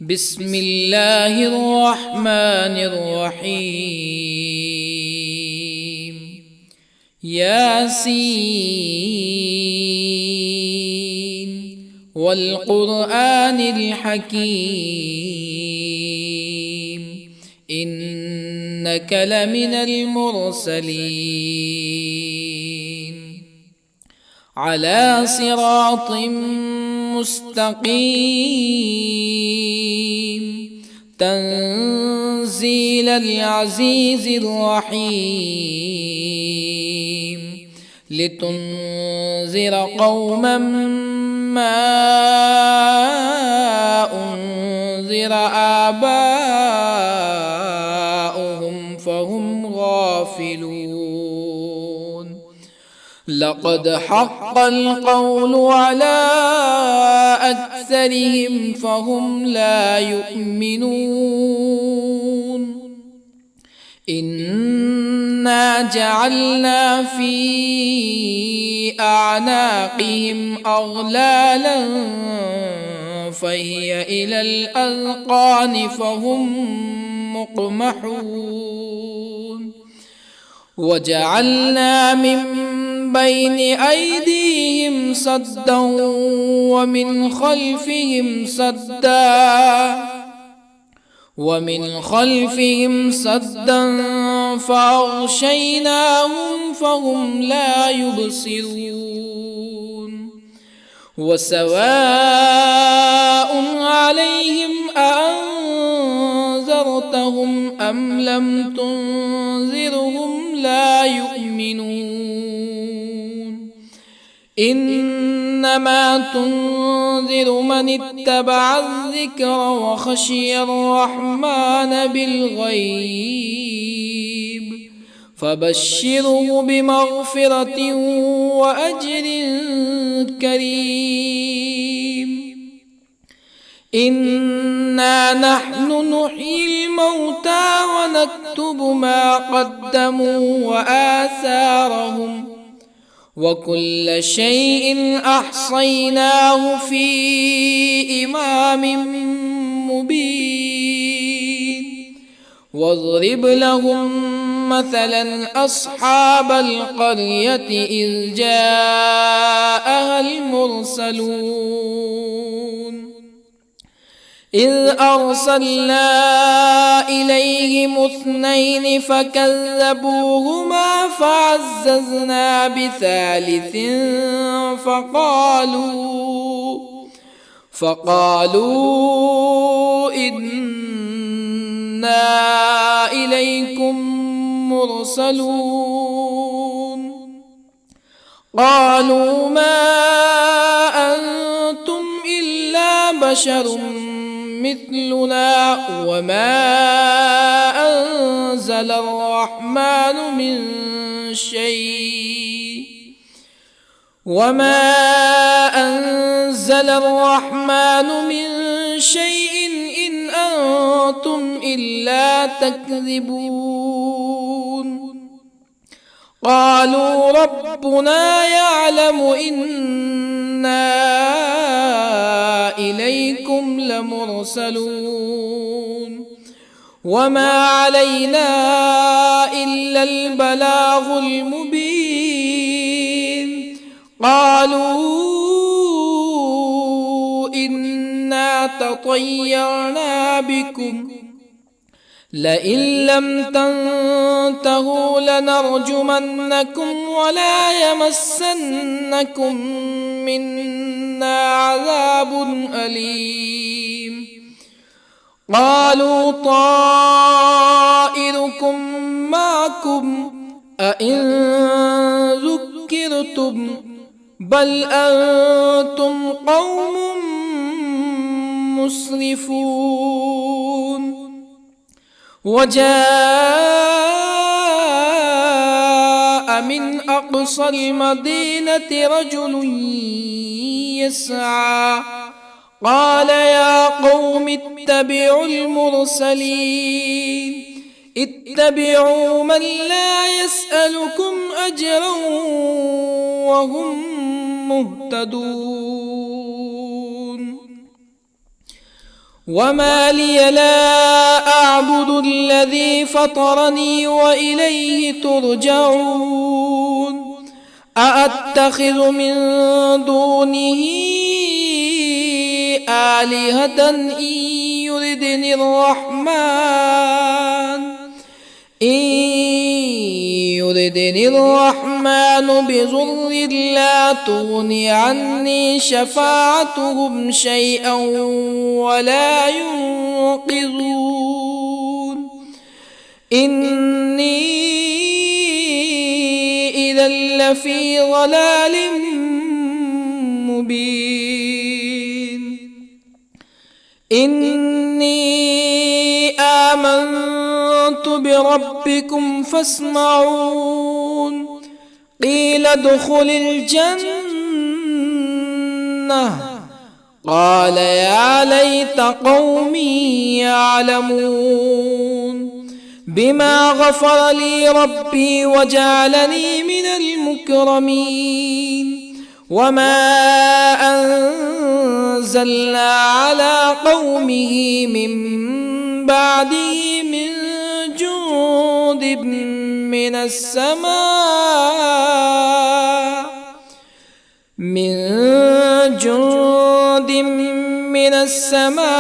بسم الله الرحمن الرحيم. ياسين والقرآن الحكيم إنك لمن المرسلين على صراط مستقيم تنزيل العزيز الرحيم لتنذر قوما ما أنذر آباؤهم فهم غافلون. لقد حق القول على أكثرهم فهم لا يؤمنون. إنا جعلنا في أعناقهم أغلالا فهي إلى الأذقان فهم مقمحون. وجعلنا من بين أيديهم سدا ومن خلفهم سدا فأغشيناهم فهم لا يبصرون. وسواء عليهم أأنذرتهم أم لم تنذرهم لا يؤمنون. إنما تنذر من اتبع الذكر وخشي الرحمن بالغيب فبشره بمغفرة وأجر كريم. إنا نحن نحيي الموتى ونكتب ما قدموا وآثارهم وكل شيء أحصيناه في إمام مبين. واضرب لهم مثلا أصحاب القرية إذ جاءها المرسلون إذ أرسلنا إليهم اثنين فكذبوهما فعززنا بثالث فقالوا إنا إليكم مرسلون. قالوا ما أنتم إلا بشر مثلنا وما أنزل الرحمن من شيء إن أنتم إلا تكذبون. قالوا ربنا يعلم إنا إليكم لمرسلون وما علينا إلا البلاغ المبين. قالوا إنا تطيرنا بكم لئن لم تنتهوا لنرجمنكم ولا يمسنكم منا عذاب أليم. قالوا طائركم معكم أئن ذكرتم بل أنتم قوم مسرفون. وجاء من أقصى المدينة رجل يسعى قال يا قوم اتبعوا المرسلين اتبعوا من لا يسألكم أجرا وهم مهتدون. وما لي لا أعبد الذي فطرني وإليه ترجعون أأتخذ من دونه آلهة يردني الرحمن بضر لا تغن عني شفاعتهم شيئا ولا ينقذون إني إذا لفي ضلال مبين إني آمنت بربكم فاسمعون قيل ادخل الجنة قال يا ليت قومي يعلمون بما غفر لي ربي وجعلني من المكرمين وما أنزلنا على قومه من بعده من جند من السماء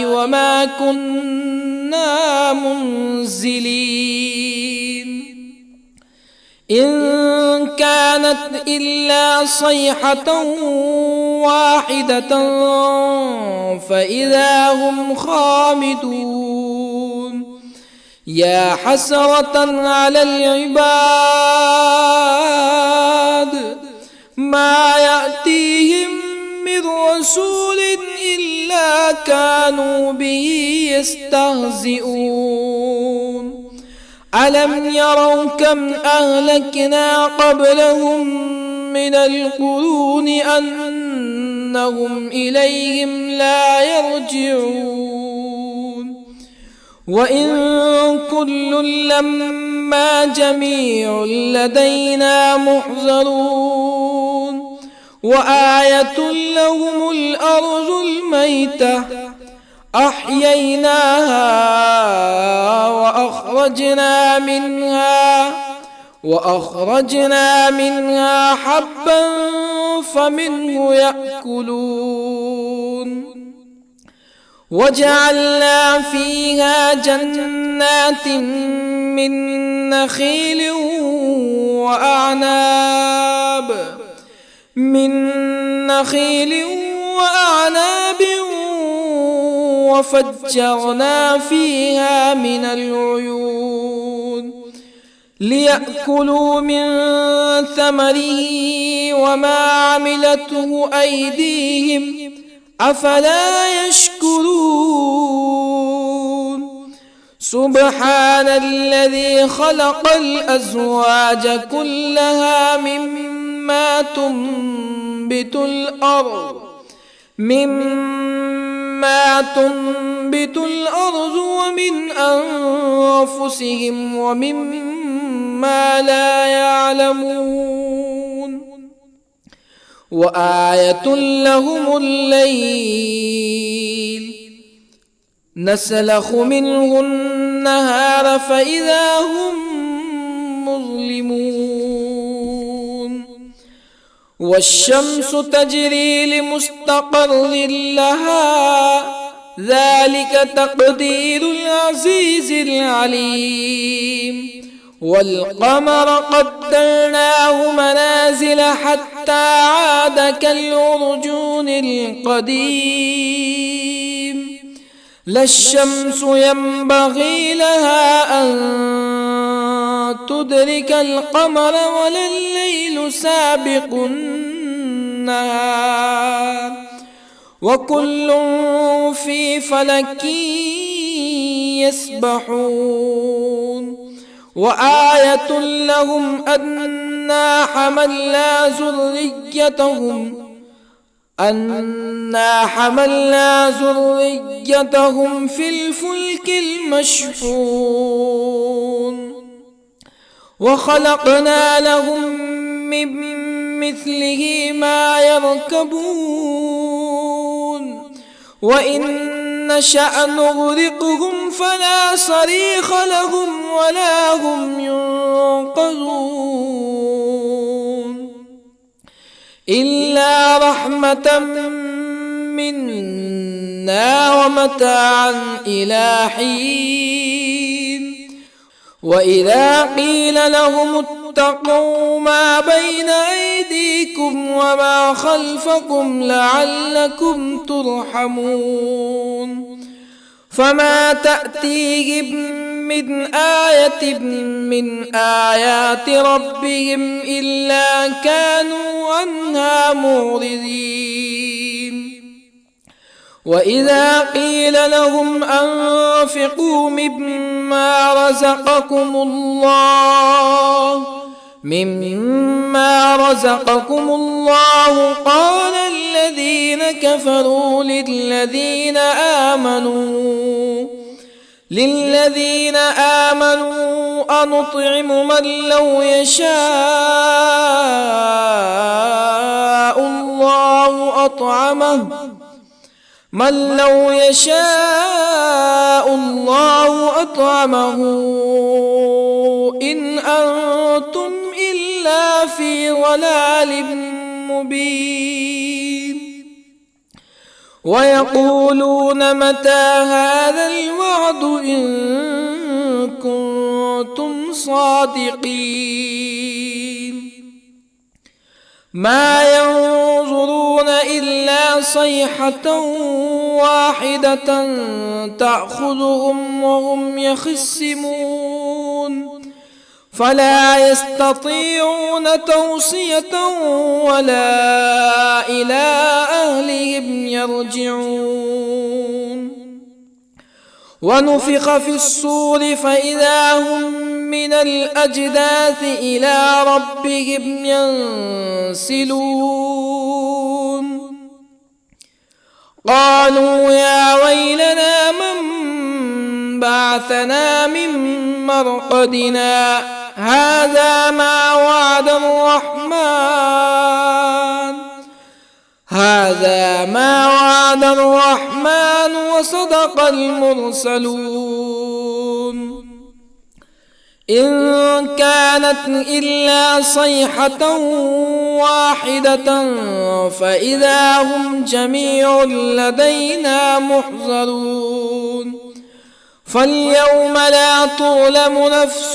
وما كنا منزلين إن كانت إلا صيحة واحدة فإذا هم خامدون يا حسرة على العباد ما يأتيهم من رسول إلا كانوا به يستهزئون ألم يروا كم أهلكنا قبلهم من القرون أنهم إليهم لا يرجعون وإن كل لما جميع لدينا محضرون وآية لهم الأرض الميتة أحييناها وأخرجنا منها حبا فمنه يأكلون وجعلنا فيها جنات من نخيل وأعناب وفجرنا فيها من العيون ليأكلوا من ثمره وما عملته أيديهم أفلا يشكرون سبحان الذي خلق الأزواج كلها مما تنبت الأرض ومن أنفسهم ومما لا يعلمون وآية لهم الليل نسلخ منه النهار فإذا هم مظلمون والشمس تجري لمستقر لها ذلك تقدير العزيز العليم والقمر قدرناه منازل حتى عاد كالعرجون القديم لا الشمس ينبغي لها أن تدرك القمر ولا الليل سابق النهار وكل في فلك يسبحون وآية لهم أنا حملنا ذريتهم في الفلك المشحون وخلقنا لهم من مثله ما يركبون وإن نشأ نغرقهم فلا صريخ لهم ولا هم ينقذون إلا رحمة منا ومتاعا إلى حين وإذا قيل لهم اتقوا ما بين أيديكم وما خلفكم لعلكم ترحمون فما تأتيهم من آية من آيات ربهم إلا كانوا عنها معرضين وإذا قيل لهم أنفقوا مما رزقكم الله قال الذين كفروا للذين آمنوا أنطعم من لو يشاء الله أطعمه إن أنتم إلا في ضلال مبين ويقولون متى هذا الوعد إن كنتم صادقين ما ينظرون إلا صيحة واحدة تأخذهم وهم يخصمون فلا يستطيعون توصية ولا إلى أهلهم يرجعون ونفخ في الصور فإذا هم من الأجداث إلى ربهم ينسلون قالوا يا ويلنا من بعثنا من مرقدنا هذا ما وعد الرحمن وصدق المرسلون إن كانت إلا صيحة واحدة فإذا هم جميع لدينا محضرون فاليوم لا تظلم نفس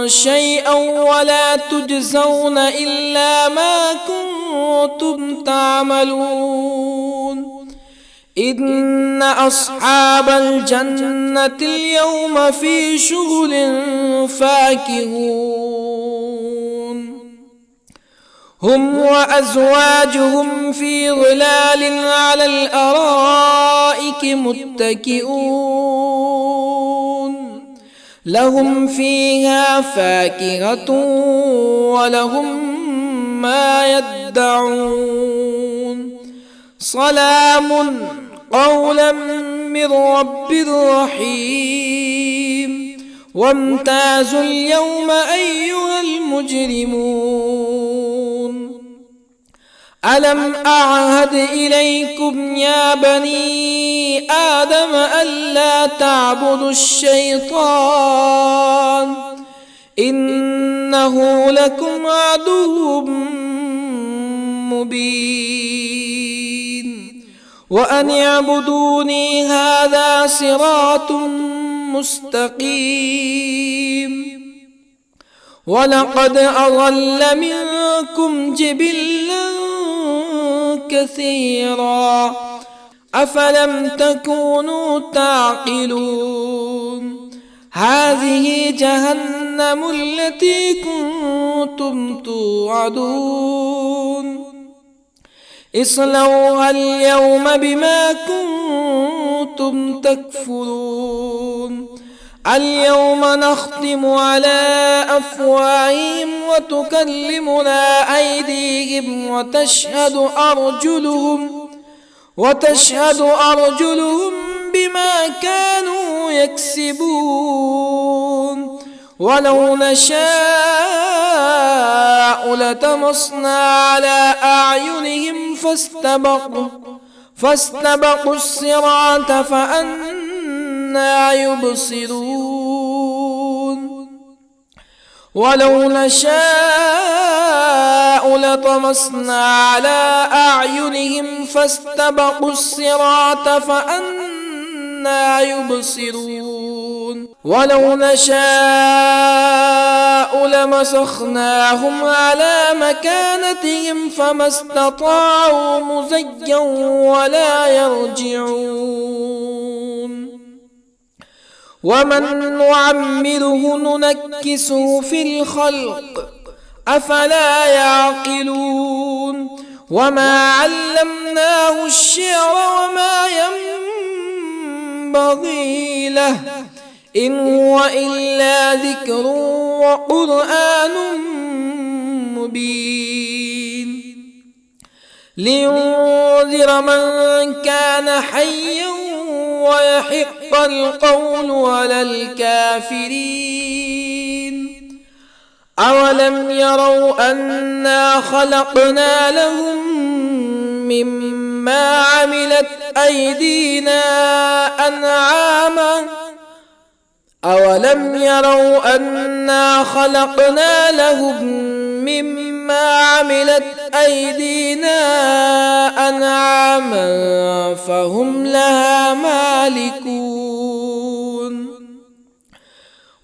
شيئا ولا تجزون إلا ما كنتم تعملون إن أصحاب الجنة اليوم في شغل فاكهون هم وأزواجهم في ظلال على الأرائك متكئون لهم فيها فاكهة ولهم ما يدعون سلام قولا من رب رحيم وامتازوا اليوم أيها المجرمون ألم أعهد إليكم يا بني آدم ألا تعبدوا الشيطان إنه لكم عدو مبين وأن اعبدوني هذا صراط مستقيم ولقد أضل منكم جبلا كثيرا أفلم تكونوا تعقلون هذه جهنم التي كنتم توعدون اصلوها اليوم بما كنتم تكفرون اليوم نختم على أفواههم وتكلمنا أيديهم وتشهد أرجلهم بما كانوا يكسبون ولو نشاء لطمسنا على أعينهم فاستبقوا الصراط فأنى يبصرون ولو نشاء لطمسنا على أعينهم فاستبقوا الصراط فأنى يبصرون ولو نشاء لمسخناهم على مكانتهم فما استطاعوا مزيا ولا يرجعون ومن نعمره ننكسه في الخلق أفلا يعقلون وما علمناه الشعر وما ينبغي له إن هو إلا ذكر وقرآن مبين لينذر من كان حيا ويحق القول على الكافرين أولم يروا أنا خلقنا لهم مما عملت أيدينا أنعاما أولم يروا أنا خلقنا لهم مما عملت أيدينا أنعاما فهم لها مالكون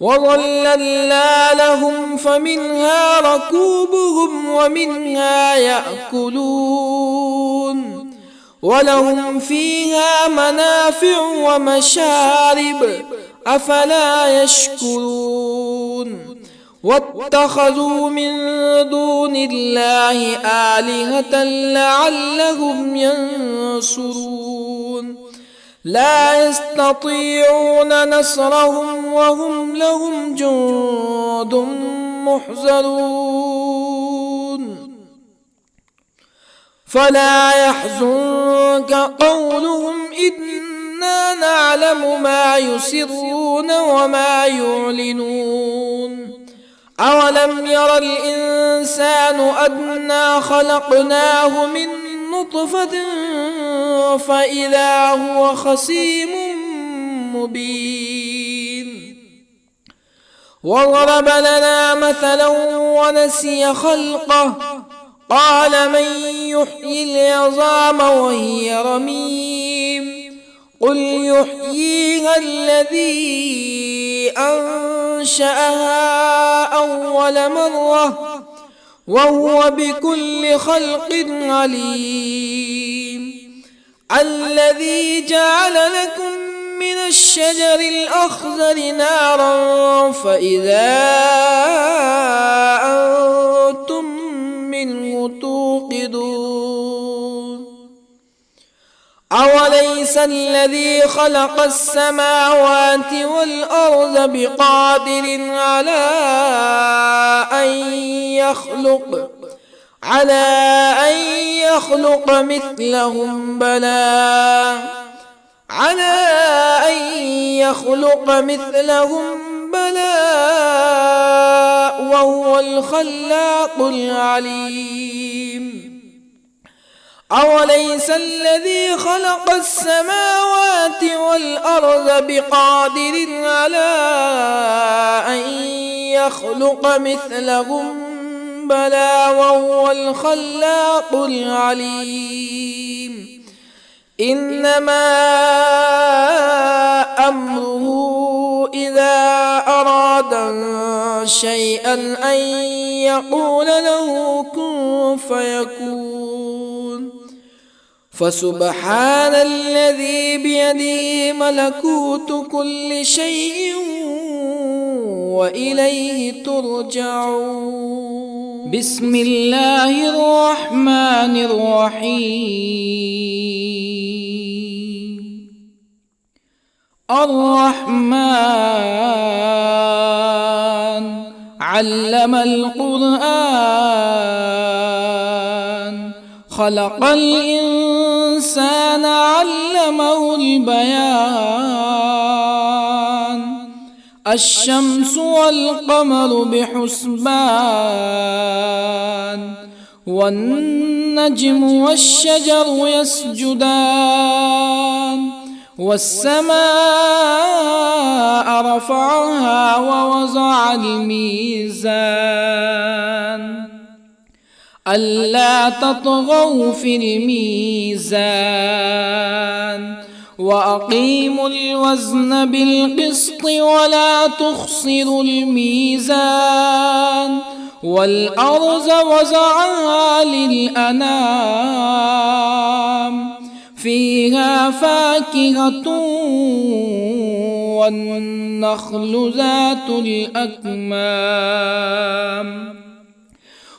وظللنا لهم فمنها ركوبهم ومنها يأكلون ولهم فيها منافع ومشارب أفلا يشكرون واتخذوا من دون الله آلهة لعلهم ينصرون لا يستطيعون نصرهم وهم لهم جند محضرون فلا يحزنك قولهم إنا نعلم ما يسرون وما يعلنون أولم ير الإنسان أنا خلقناه من نطفة فإذا هو خصيم مبين وضرب لنا مثلا ونسي خلقه قال من يحيي العظام وهي رميم قل يحييها الذي أنشأها أول مرة وهو بكل خلق عليم الذي جعل لكم من الشجر الأخضر نارا فإذا أنتم منه توقدون أوليس الذي خلق السماوات والأرض بقادر على أن يخلق مثلهم بلى وهو الخلاق العليم أوليس الذي خلق السماوات والأرض بقادر على أن يخلق مثلهم بلى وهو الخلاق العليم إنما أمره إذا أراد شيئا أن يقول له كن فيكون فسبحان الذي بيده ملكوت كل شيء وإليه ترجعون بسم الله الرحمن الرحيم الرحمن علم القرآن خلق الإنسان الإنسان علمه البيان الشمس والقمر بحسبان والنجم والشجر يسجدان والسماء رفعها ووضع الميزان ألا تطغوا في الميزان وأقيموا الوزن بالقسط ولا تخسروا الميزان والأرض وضعها للأنام فيها فاكهة والنخل ذات الأكمام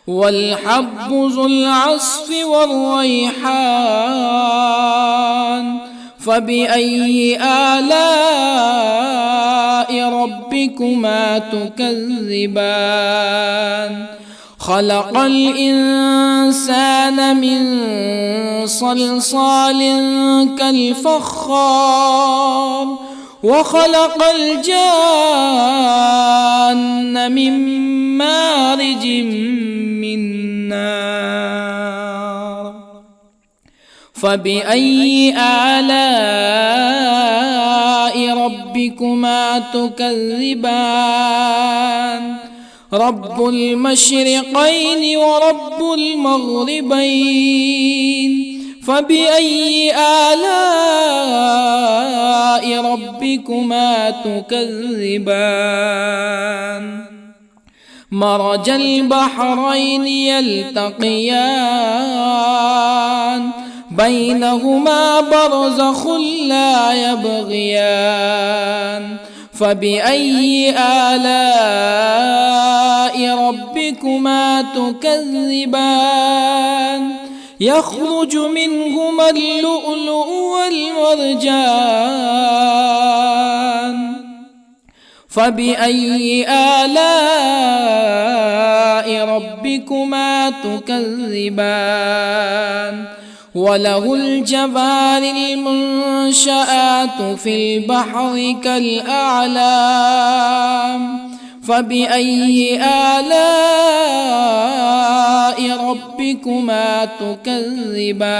والحب ذو العصف والريحان فبأي آلاء ربكما تكذبان خلق الإنسان من صلصال كالفخار وخلق الجان من مارج من نار فبأي آلاء ربكما تكذبان رب المشرقين ورب المغربين فبأي آلاء ربكما تكذبان مرج البحرين يلتقيان بينهما برزخ لا يبغيان فبأي آلاء ربكما تكذبان يخرج منهما اللؤلؤ والمرجان فبأي آلاء ربكما تكذبان وله الجوار المنشآت في البحر كالأعلام فبأي آلاء ربكما تكذبان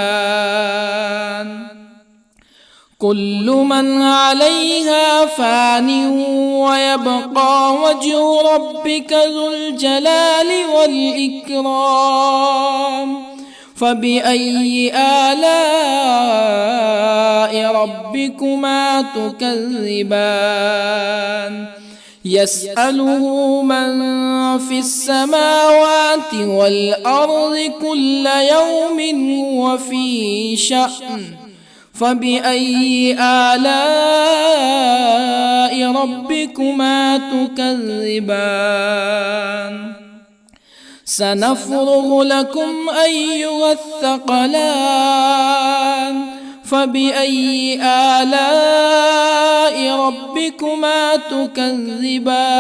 كل من عليها فان ويبقى وجه ربك ذو الجلال والإكرام فبأي آلاء ربكما تكذبان يسأله من في السماوات والأرض كل يوم هو في شأن فبأي آلاء ربكما تكذبان سنفرغ لكم أيها الثقلان فبأي آلاء ربكما تكذبان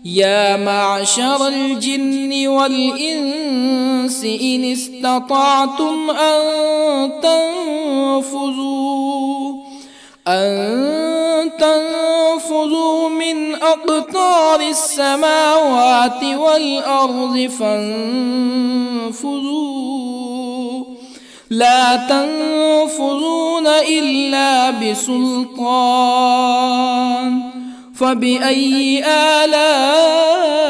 يا معشر الجن والإنس إن استطعتم أن تنفذوا من أقطار السماوات والأرض فانفذوا لا تنفذون إلا بسلطان فبأي آلاء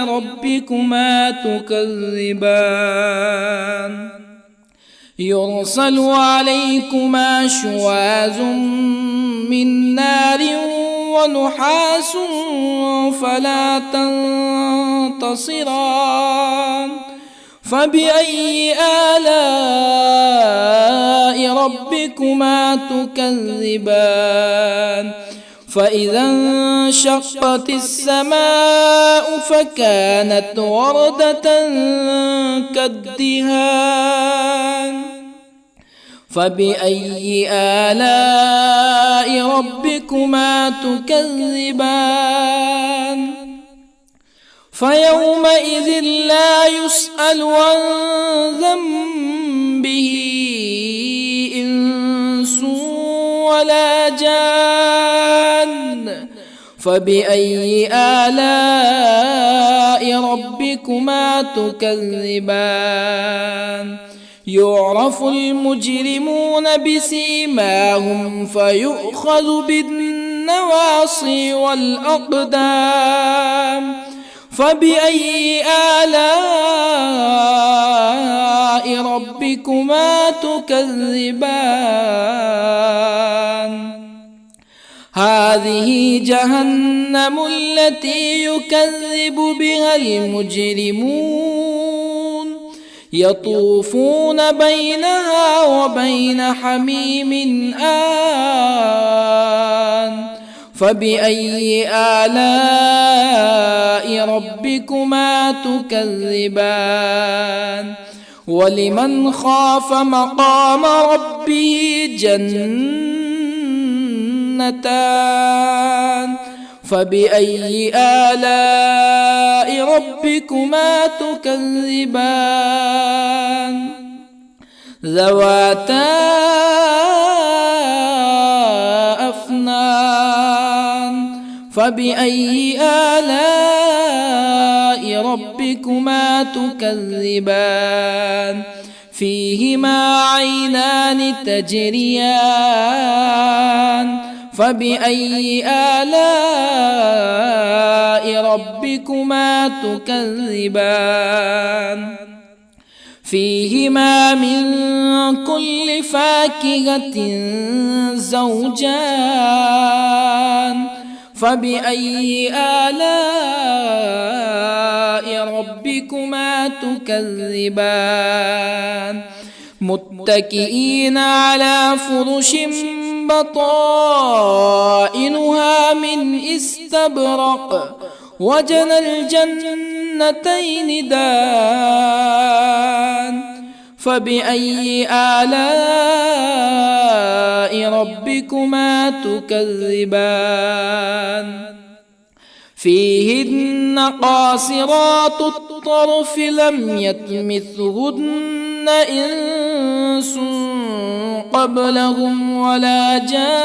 ربكما تكذبان يرسل عليكما شواظ من نار ونحاس فلا تنتصران فبأي آلاء ربكما تكذبان فإذا انشقت السماء فكانت وردة كالدهان فبأي آلاء ربكما تكذبان فيومئذ لا يسأل عن ذنبه به إنس ولا جان فبأي آلاء ربكما تكذبان يعرف المجرمون بسيماهم فيؤخذ بالنواصي والأقدام فبأي آلاء ربكما تكذبان هذه جهنم التي يكذب بها المجرمون يطوفون بينها وبين حميم آن فبأي آلاء ربكما تكذبان ولمن خاف مقام ربه جنتان فبأي آلاء ربكما تكذبان ذواتا أفنان فبأي آلاء ربكما تكذبان فيهما عينان تجريان فبأي آلاء ربكما تكذبان فيهما من كل فاكهة زوجان فبأي آلاء ربكما تكذبان متكئين على فرش بطائنها من استبرق وجنى الجنتين دان فبأي آلاء ربكما تكذبان فيهن قاصرات الطرف لم يطمثهن إنس قبلهم ولا جان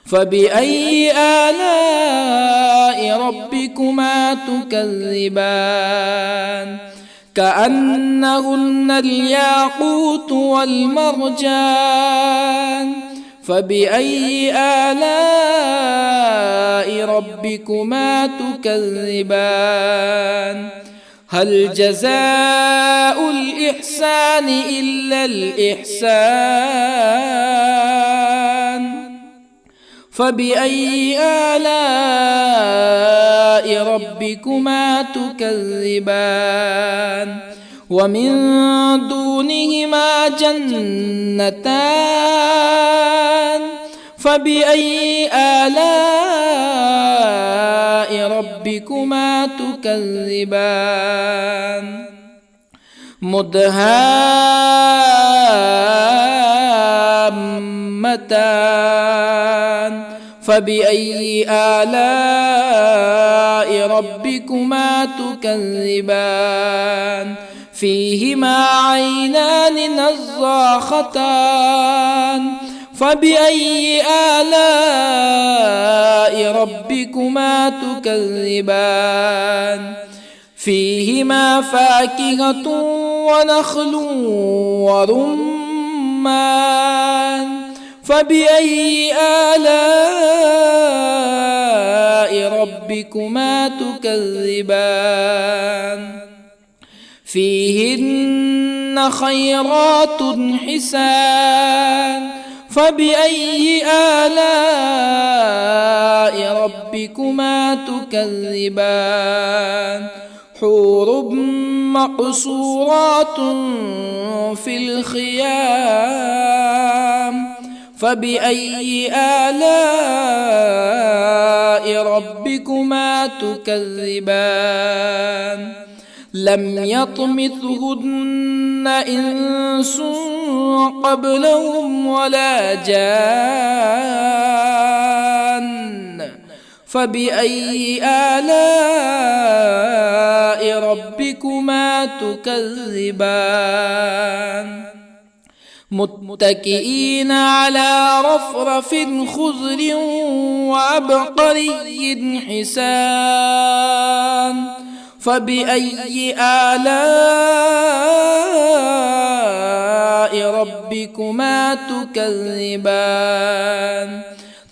فبأي آلاء ربكما تكذبان كأنهن الياقوت والمرجان فبأي آلاء ربكما تكذبان هل جزاء الإحسان إلا الإحسان فبأي آلاء ربكما تكذبان ومن دونهما جنتان فبأي آلاء ربكما تكذبان مدهامتان فبأي آلاء ربكما تكذبان فيهما عينان نضاختان فبأي آلاء ربكما تكذبان فيهما فاكهة ونخل ورمان فبأي آلاء ربكما تكذبان فيهن خيرات حسان فبأي آلاء ربكما تكذبان حور مقصورات في الخيام فبأي آلاء ربكما تكذبان لم يطمثهن إنس قبلهم ولا جان فبأي آلاء ربكما تكذبان متكئين على رفرف خضر وعبقري حسان فبأي آلاء ربكما تكذبان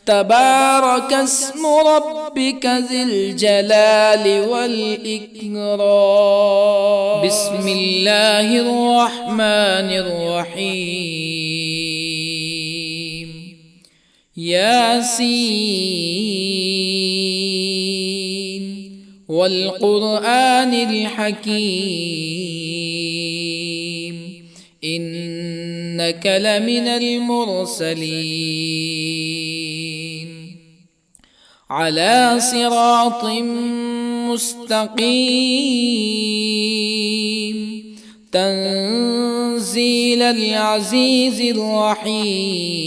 تبارك اسم ربك ذي الجلال والإكرام بسم الله الرحمن الرحيم ياسين والقرآن الحكيم إنك لمن المرسلين على صراط مستقيم تنزيل العزيز الرحيم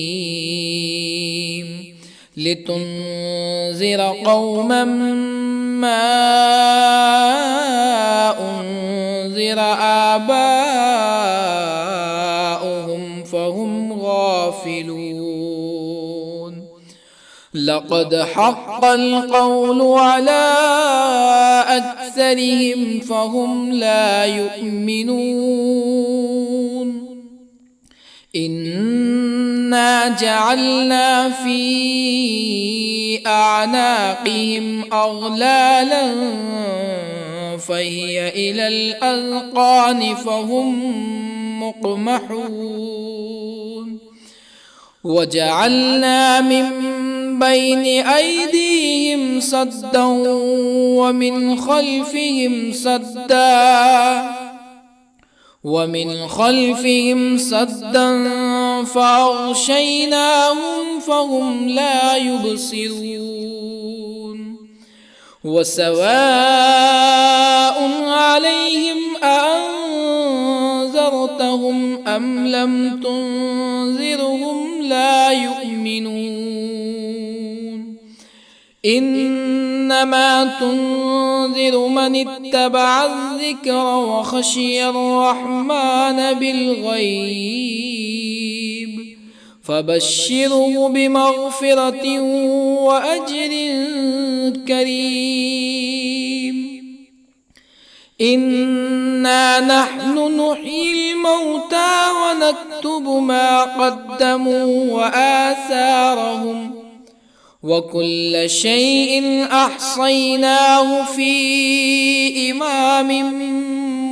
لتنذر قوما ما أنذر آباؤهم فهم غافلون لقد حق القول على أكثرهم فهم لا يؤمنون إنا جعلنا في أعناقهم أغلالا فهي إلى الأذقان فهم مقمحون وجعلنا من بين أيديهم سدا ومن خلفهم سدا فأغشيناهم فهم لا يبصرون وسواء عليهم أأنذرتهم أم لم تنذرهم لا يؤمنون إنما تنذر من اتبع الذكر وخشي الرحمن بالغيب فبشره بمغفرة وأجر كريم إنا نحن نحيي الموتى ونكتب ما قدموا وآثارهم وكل شيء أحصيناه في إمام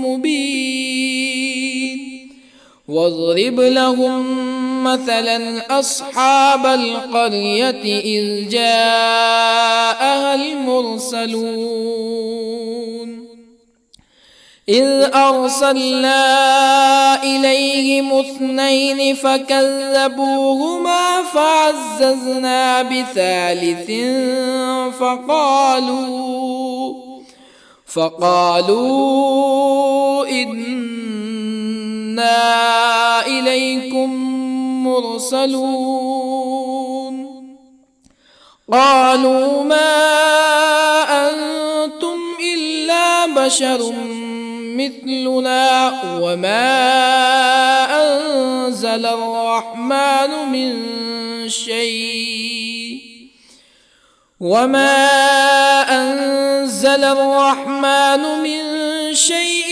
مبين واضرب لهم مثلا أصحاب القرية إذ جاءها المرسلون إذ أرسلنا إليهم اثنين فكذبوهما فعززنا بثالث فقالوا إنا إليكم مرسلون قالوا ما أنتم إلا بشر مثلنا وما أنزل الرحمن من شيء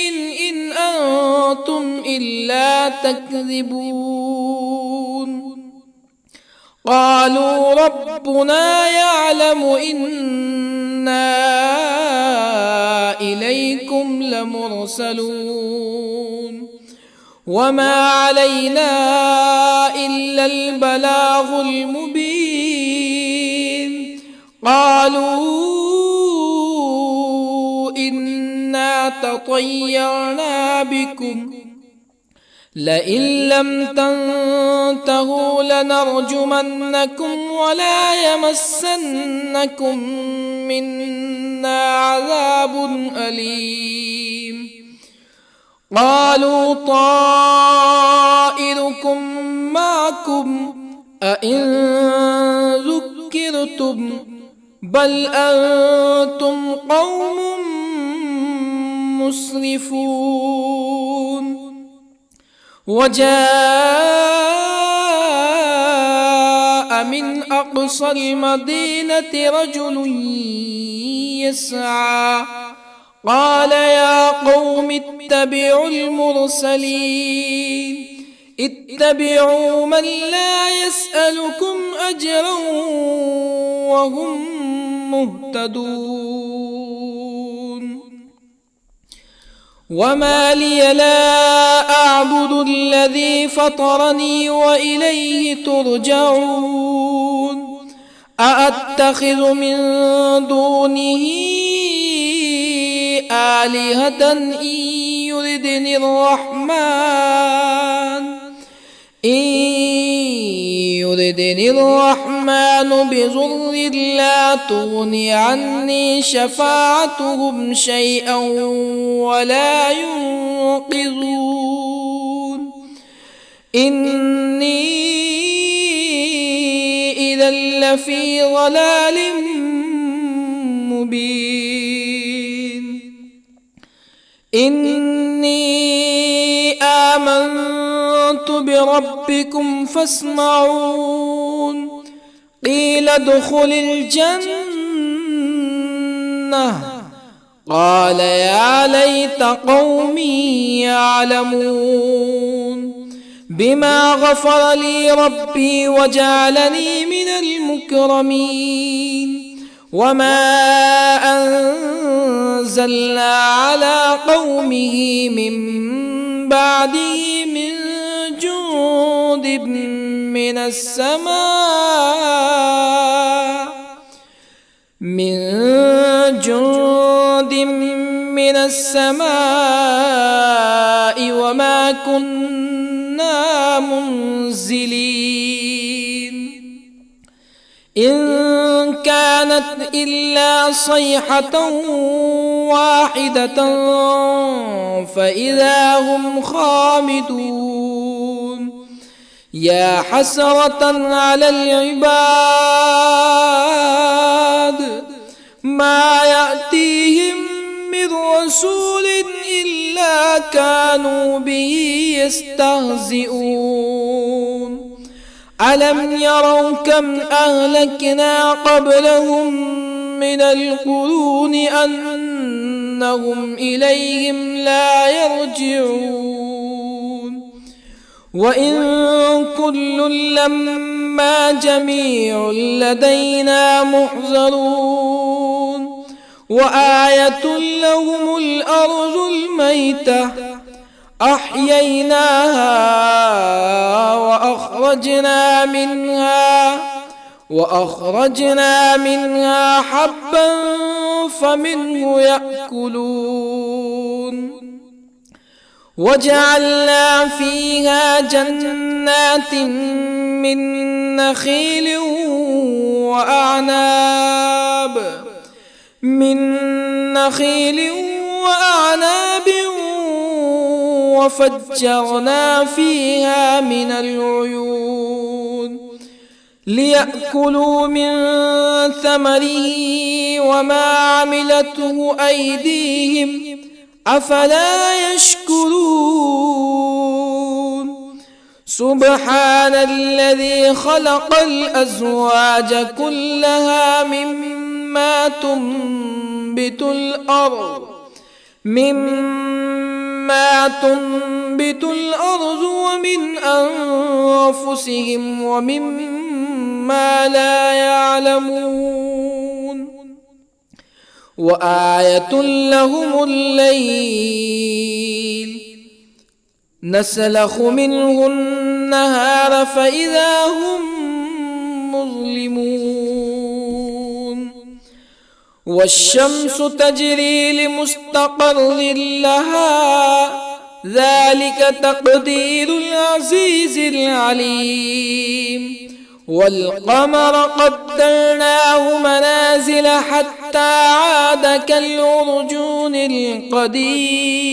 إن أنتم إلا تكذبون قالوا ربنا يعلم إنا إليكم لمرسلون وما علينا إلا البلاغ المبين قالوا إنا تطيرنا بكم لئن لم تنتهوا لنرجمنكم ولا يمسنكم منا عذاب أليم قالوا طائركم معكم أئن ذكرتم بل أنتم قوم مسرفون. وجاء من أقصى المدينة رجل يسعى قال يا قوم اتبعوا المرسلين اتبعوا من لا يسألكم أجرا وهم مهتدون. وما لي لا أعبد الذي فطرني وإليه ترجعون. أأتخذ من دونه آلهة إن يردني الرحمن بضر لا تغني عني شفاعتهم شيئا ولا ينقذون. إني إذا لفي ضلال مبين. إني آمنت بربكم فاسمعون. قيل ادخل الجنة قال يا ليت قومي يعلمون بما غفر لي ربي وجعلني من المكرمين. وما أنزلنا على قومه من بعده من جند من السماء وما كنا منزلين. إن كانت إلا صيحة واحدة فإذا هم خامدون. يا حسرة على العباد ما يأتيهم من رسول إلا كانوا به يستهزئون. ألم يروا كم أهلكنا قبلهم من القرون أنهم إليهم لا يرجعون. وإن كل لما جميع لدينا محضرون. وآية لهم الأرض الميتة أحييناها وأخرجنا منها حبا فمنه يأكلون. وجعلنا فيها جنات من نخيل وأعناب وفجرنا فيها من العيون ليأكلوا من ثمره وما عملته أيديهم أفلا يشكرون. سبحان الذي خلق الأزواج كلها مما تنبت الأرض ومن أنفسهم ومما لا يعلمون. وآية لهم الليل نسلخ منه النهار فإذا هم مظلمون. والشمس تجري لمستقر لها ذلك تقدير العزيز العليم. والقمر قدرناه منازل حتى عاد كالعرجون القديم.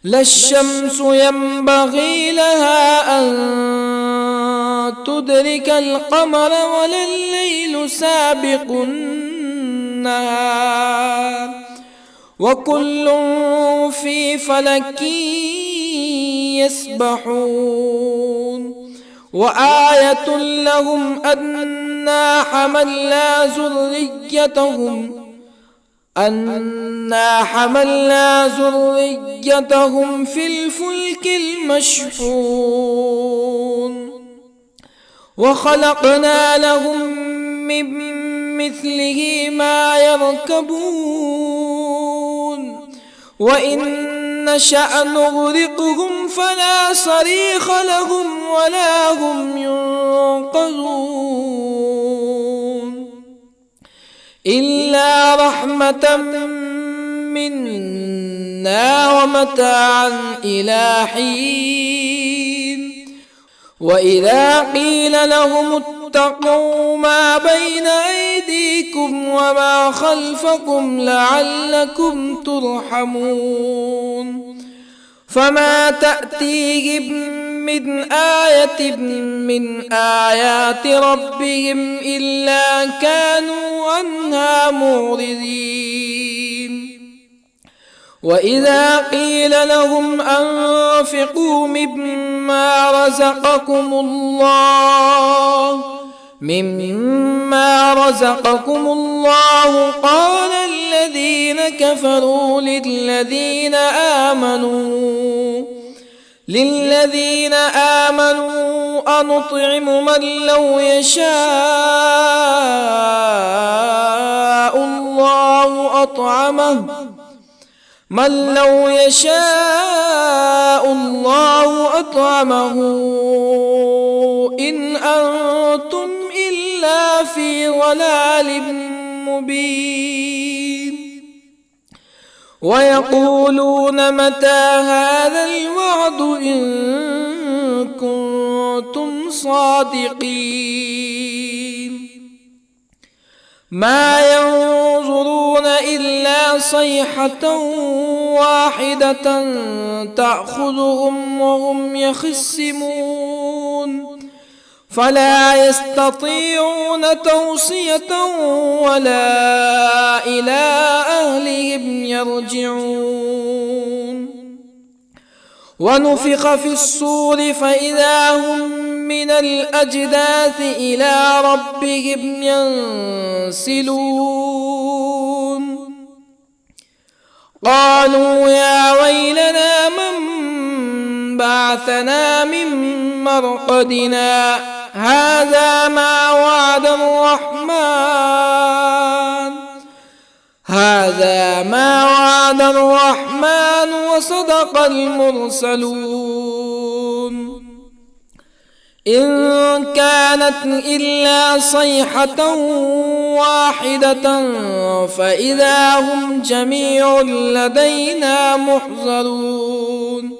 لا الشمس ينبغي لها أن تدرك القمر ولا الليل سابق النهار وكل في فلك يسبحون وآية لهم أنا حملنا ذريتهم في الفلك المشحون وخلقنا لهم من مثله ما يركبون وإن نشأ نغرقهم فلا صريخ لهم ولا هم ينقذون إلا رحمة منا ومتاعا إلى حين وإذا قيل لهم اتقوا ما بين أيديكم وما خلفكم لعلكم ترحمون فما تأتيهم من آية من آيات ربهم إلا كانوا عنها معرضين وإذا قيل لهم أنفقوا مما رزقكم الله قال الذين كفروا للذين آمنوا أنطعم من لو يشاء الله أطعمه إن أنتم إلا في ضلال مبين ويقولون متى هذا الوعد إن كنتم صادقين ما ينظرون إلا صيحة واحدة تأخذهم وهم يخصمون فلا يستطيعون توصية ولا إلى أهلهم يرجعون ونفخ في الصور فإذا هم من الأجداث إلى ربهم ينسلون قالوا يا ويلنا من بعثنا من مرقدنا هذا ما وعد الرحمن وصدق المرسلون إن كانت إلا صيحة واحدة فإذا هم جميع لدينا محضرون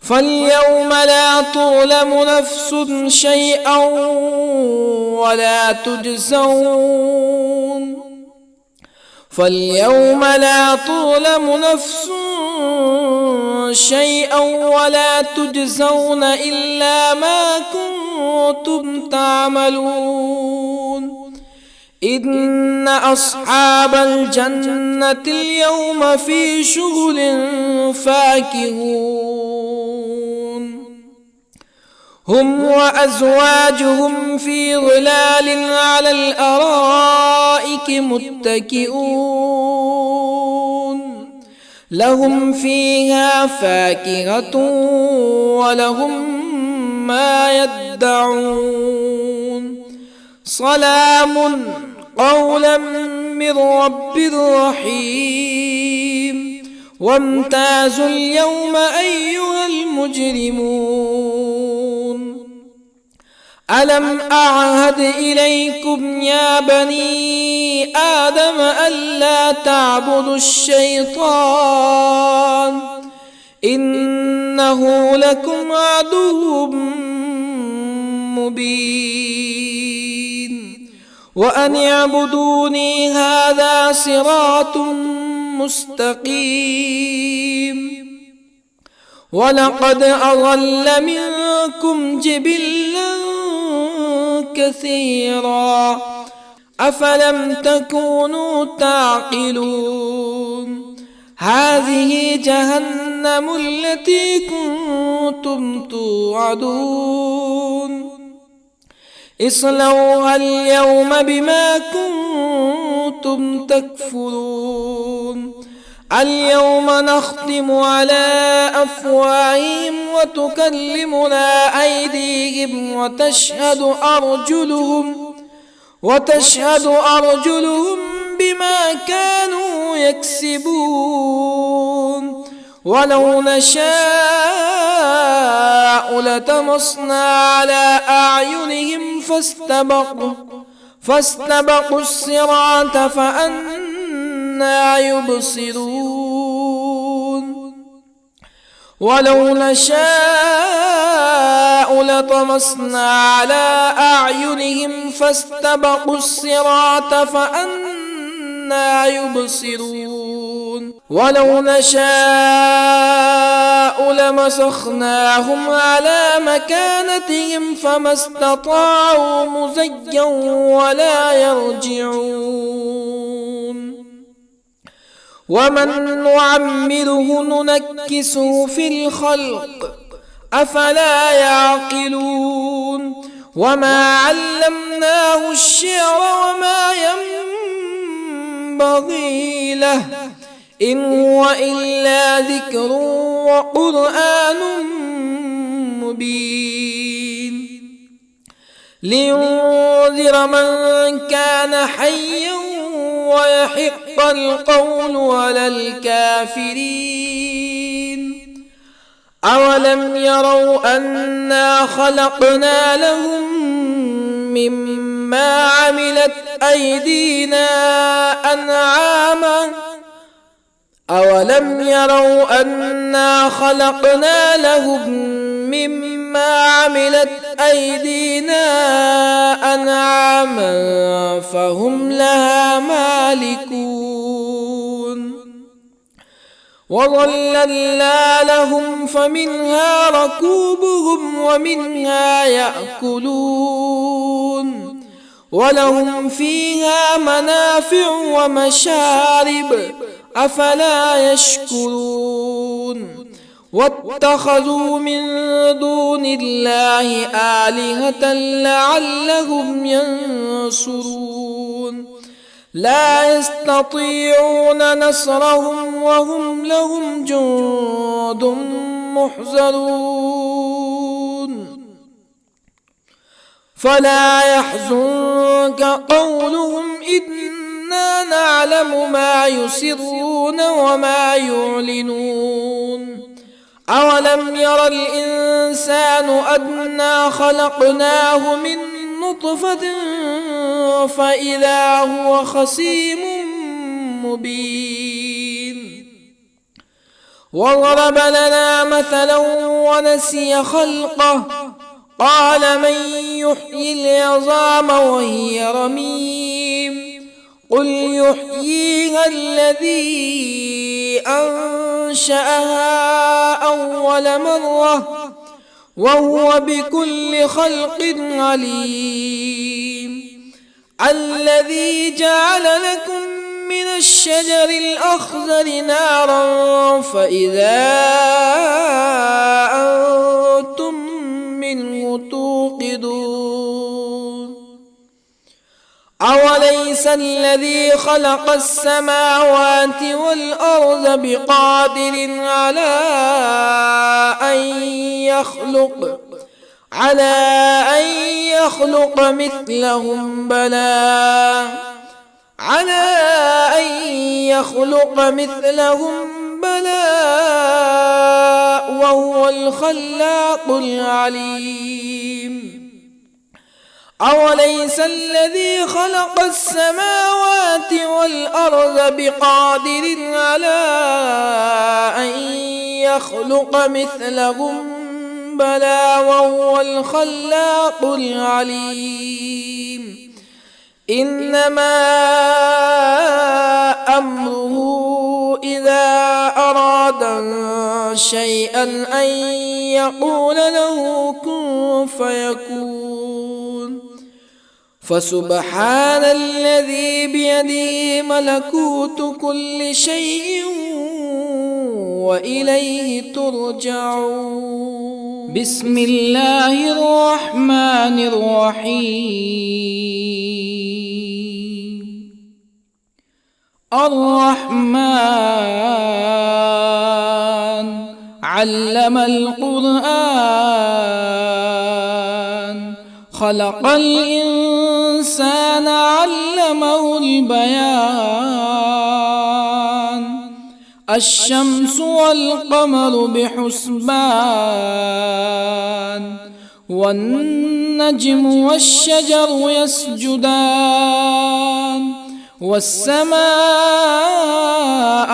فاليوم لا تظلم نفس شيئا ولا تجزون إلا ما كنتم تعملون إن أصحاب الجنة اليوم في شغل فاكهون هم وأزواجهم في ظلال على الأرائك متكئون لهم فيها فاكهة ولهم ما يدعون سلام قولا من رب رحيم وامتازوا اليوم أيها المجرمون ألم أعهد إليكم يا بني آدم ألا تعبدوا الشيطان إنه لكم عدو مبين وأن اعبدوني هذا صراط مستقيم ولقد أضل منكم جبلا كثيرا أفلم تكونوا تعقلون هذه جهنم التي كنتم توعدون اصلوها اليوم بما كنتم تكفرون اليوم نختم على أفواههم وتكلمنا أيديهم وتشهد أرجلهم بما كانوا يكسبون ولو نشاء لطمسنا على أعينهم فاستبقوا الصراط فأنى يبصرون ولو نشاء لطمسنا على أعينهم فاستبقوا الصراط فأنى يبصرون ولو نشاء لمسخناهم على مكانتهم فما استطاعوا مزيا ولا يرجعون ومن نعمره ننكسه في الخلق أفلا يعقلون وما علمناه الشعر وما ينبغي له إن هو إلا ذكر وقرآن مبين لينذر من كان حيا ويحق القول على الكافرين أولم يروا أنا خلقنا لهم مما عملت أيدينا أنعاما أولم يروا أنا خلقنا لهم مما عملت أيدينا أنعاما فهم لها مالكون وظللنا لهم فمنها ركوبهم ومنها يأكلون ولهم فيها منافع ومشارب أفلا يشكرون واتخذوا من دون الله آلهة لعلهم ينصرون لا يستطيعون نصرهم وهم لهم جند محضرون فلا يحزنك قولهم إنا نعلم ما يسرون وما يعلنون أولم ير الإنسان أنا خلقناه من نطفة فإذا هو خصيم مبين وضرب لنا مثلا ونسي خلقه قال من يحيي العظام وهي رميم قل يحييها الذي أنشأها أول مرة وهو بكل خلق عليم الذي جعل لكم من الشجر الأخضر نارا فإذا أنتم منه توقدون أوليس الذي خلق السماوات والأرض بقادر على أن يخلق مثلهم بلى وهو الخلاق العليم أوليس الذي خلق السماوات والأرض بقادر على أن يخلق مثلهم بلى وهو الخلاق العليم إنما أمره إذا أراد شيئا أن يقول له كن فيكون فسبحان الذي بيده ملكوت كل شيء وإليه ترجعون. بسم الله الرحمن الرحيم. الرحمن علم القرآن، خلق الإنسان علمه البيان. الشمس والقمر بحسبان، والنجم والشجر يسجدان. والسماء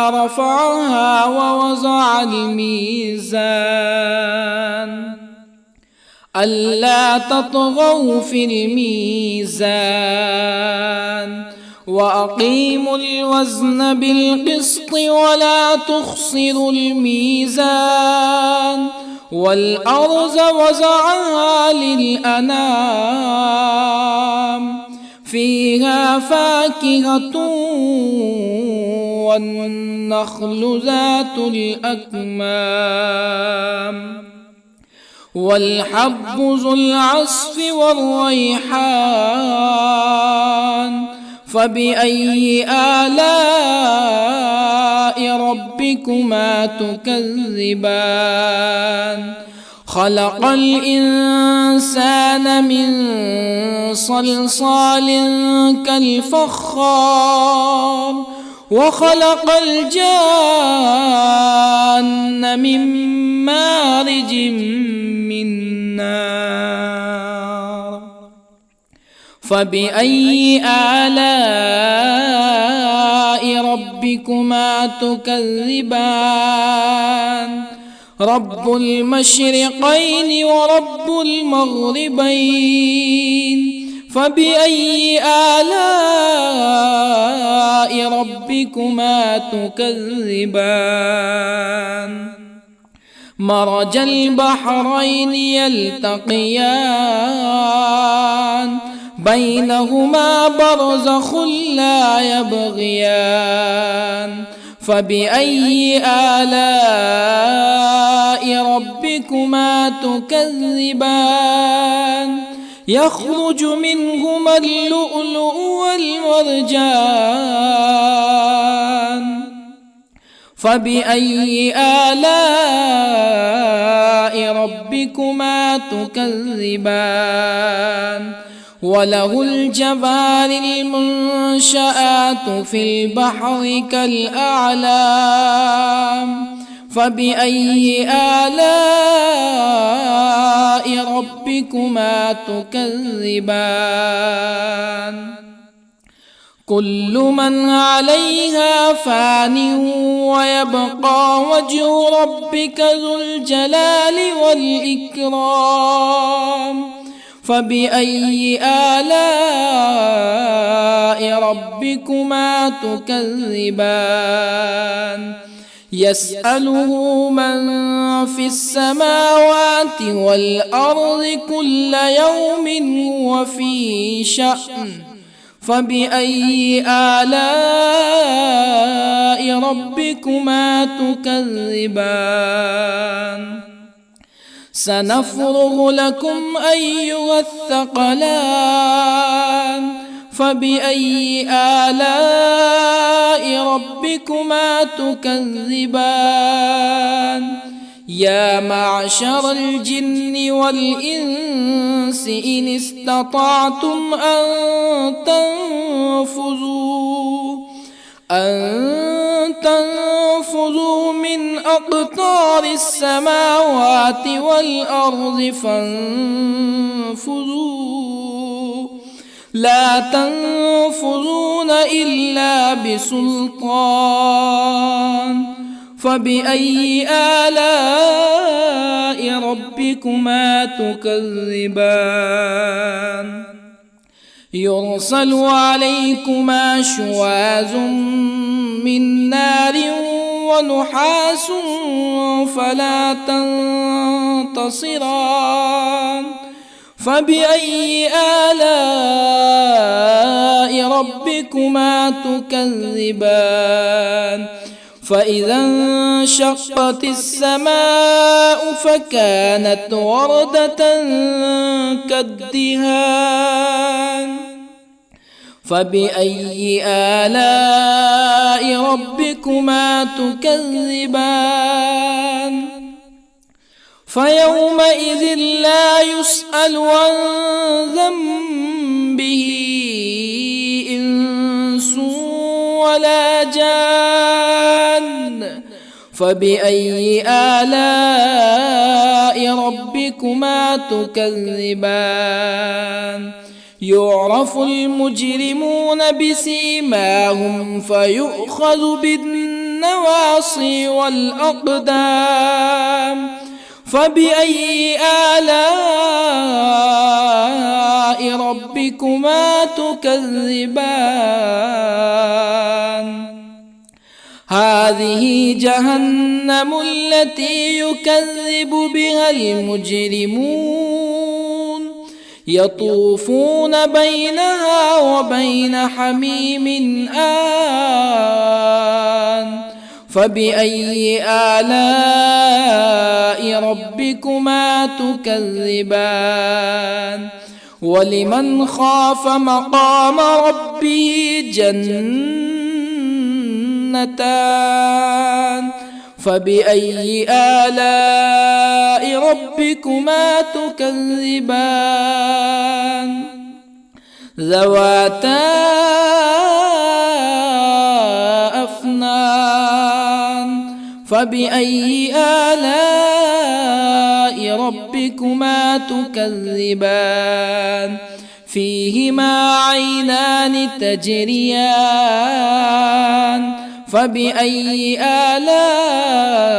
رفعها ووضع الميزان، ألا تطغوا في الميزان. وأقيموا الوزن بالقسط ولا تخسروا الميزان. والأرض وضعها للأنام، فيها فاكهة والنخل ذات الأكمام، والحب ذو العصف والريحان. فبأي آلاء ربكما تكذبان؟ خلق الإنسان من صلصال كالفخار، وخلق الجان من مارج من نار. فبأي آلاء ربكما تكذبان؟ رب المشرقين ورب المغربين. فبأي آلاء ربكما تكذبان؟ مرج البحرين يلتقيان، بينهما برزخ لا يبغيان. فبأي آلاء ربكما تكذبان؟ يخرج منهما اللؤلؤ والمرجان. فبأي آلاء ربكما تكذبان؟ وله الجوار المنشآت في البحر كالأعلام. فبأي آلاء ربكما تكذبان؟ كل من عليها فان ويبقى وجه ربك ذو الجلال والإكرام. فبأي آلاء ربكما تكذبان؟ يسأله من في السماوات والأرض كل يوم هو في شأن. فبأي آلاء ربكما تكذبان؟ سنفرغ لكم أيها الثقلان. فبأي آلاء ربكما تكذبان؟ يا معشر الجن والإنس إن استطعتم أن تنفذوا من أقطار السماوات والأرض فانفذوا، لا تنفذون إلا بسلطان. فبأي آلاء ربكما تكذبان؟ يرسل عليكما شواظ من نار ونحاس فلا تنتصران. فبأي آلاء ربكما تكذبان فإذا انشقت السماء فكانت وردة كالدهان فبأي آلاء ربكما تكذبان فيومئذ لا يسأل عن ذنبه إنس ولا جان فبأي آلاء ربكما تكذبان يعرف المجرمون بسيماهم فيؤخذ بالنواصي والأقدام فبأي آلاء ربكما تكذبان هذه جهنم التي يكذب بها المجرمون يطوفون بينها وبين حميم آن فبأي آلاء ربكما تكذبان ولمن خاف مقام ربه جنتان فبأي آلاء ربكما تكذبان ذواتا أفنان فبأي آلاء ربكما تكذبان فيهما عينان تجريان فبأي آلاء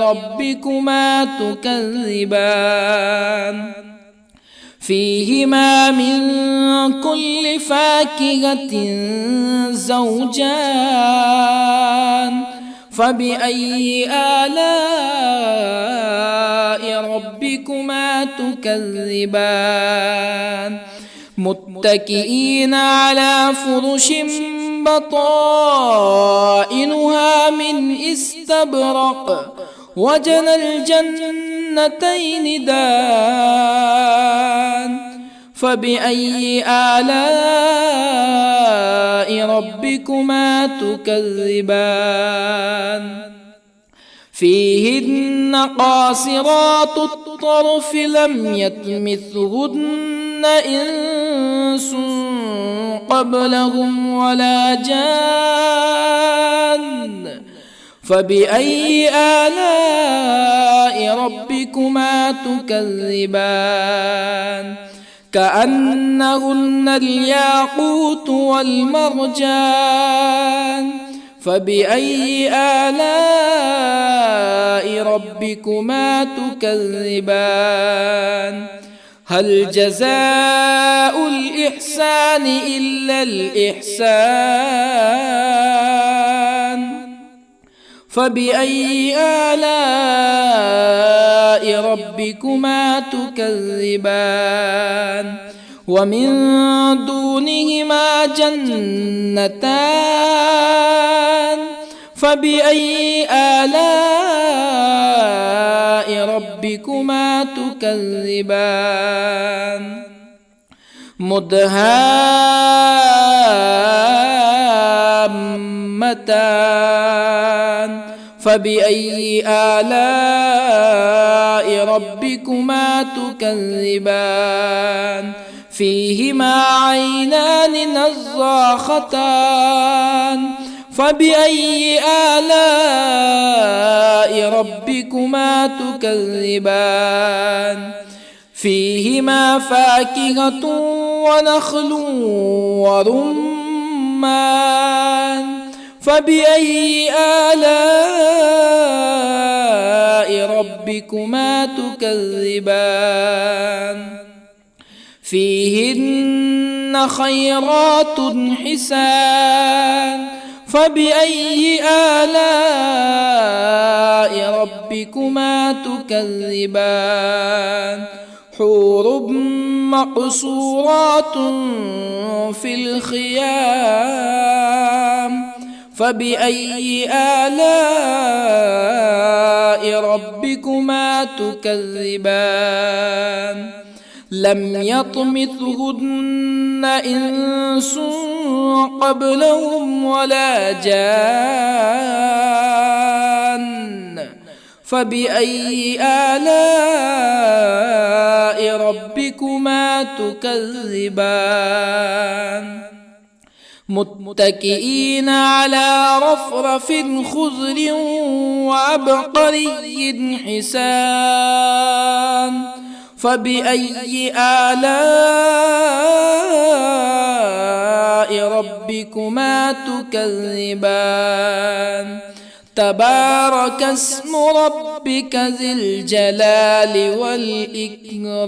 ربكما تكذبان فيهما من كل فاكهة زوجان فبأي آلاء ربكما تكذبان متكئين على فرش بطائنها من استبرق وجنى الجنتين دان فبأي آلاء ربكما تكذبان فيهن قاصرات الطرف لم يطمثهن إنس قبلهم ولا جان فبأي آلاء ربكما تكذبان كأنهن الياقوت والمرجان فبأي آلاء ربكما تكذبان هل جزاء الإحسان إلا الإحسان فبأي آلاء ربكما تكذبان ومن دونهما جنتان فبأي آلاء ربكما تكذبان مدهامتان فبأي آلاء ربكما تكذبان فيهما عينان نضاختان فبأي آلاء ربكما تكذبان فيهما فاكهة ونخل ورمان فبأي آلاء ربكما تكذبان فيهن خيرات حسان فبأي آلاء ربكما تكذبان حور مقصورات في الخيام فبأي آلاء ربكما تكذبان لم يطمثهن إنس قبلهم ولا جان فبأي آلاء ربكما تكذبان متكئين على رفرف خضر وعبقري حسان فبأي آلاء ربكما تكذبان تبارك اسم ربك ذي الجلال والإكرام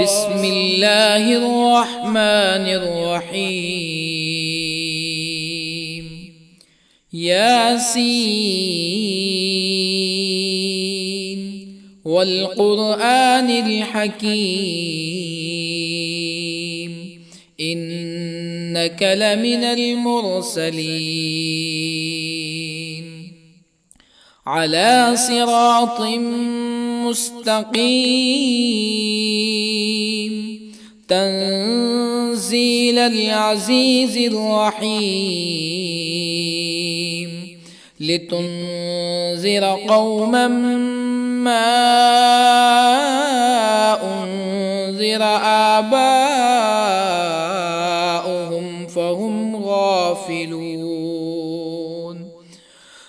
بسم الله الرحمن الرحيم ياسين والقرآن الحكيم إنك لمن المرسلين على صراط مستقيم تنزيل العزيز الرحيم لتنذر قوما ما أنذر آباؤهم فهم غافلون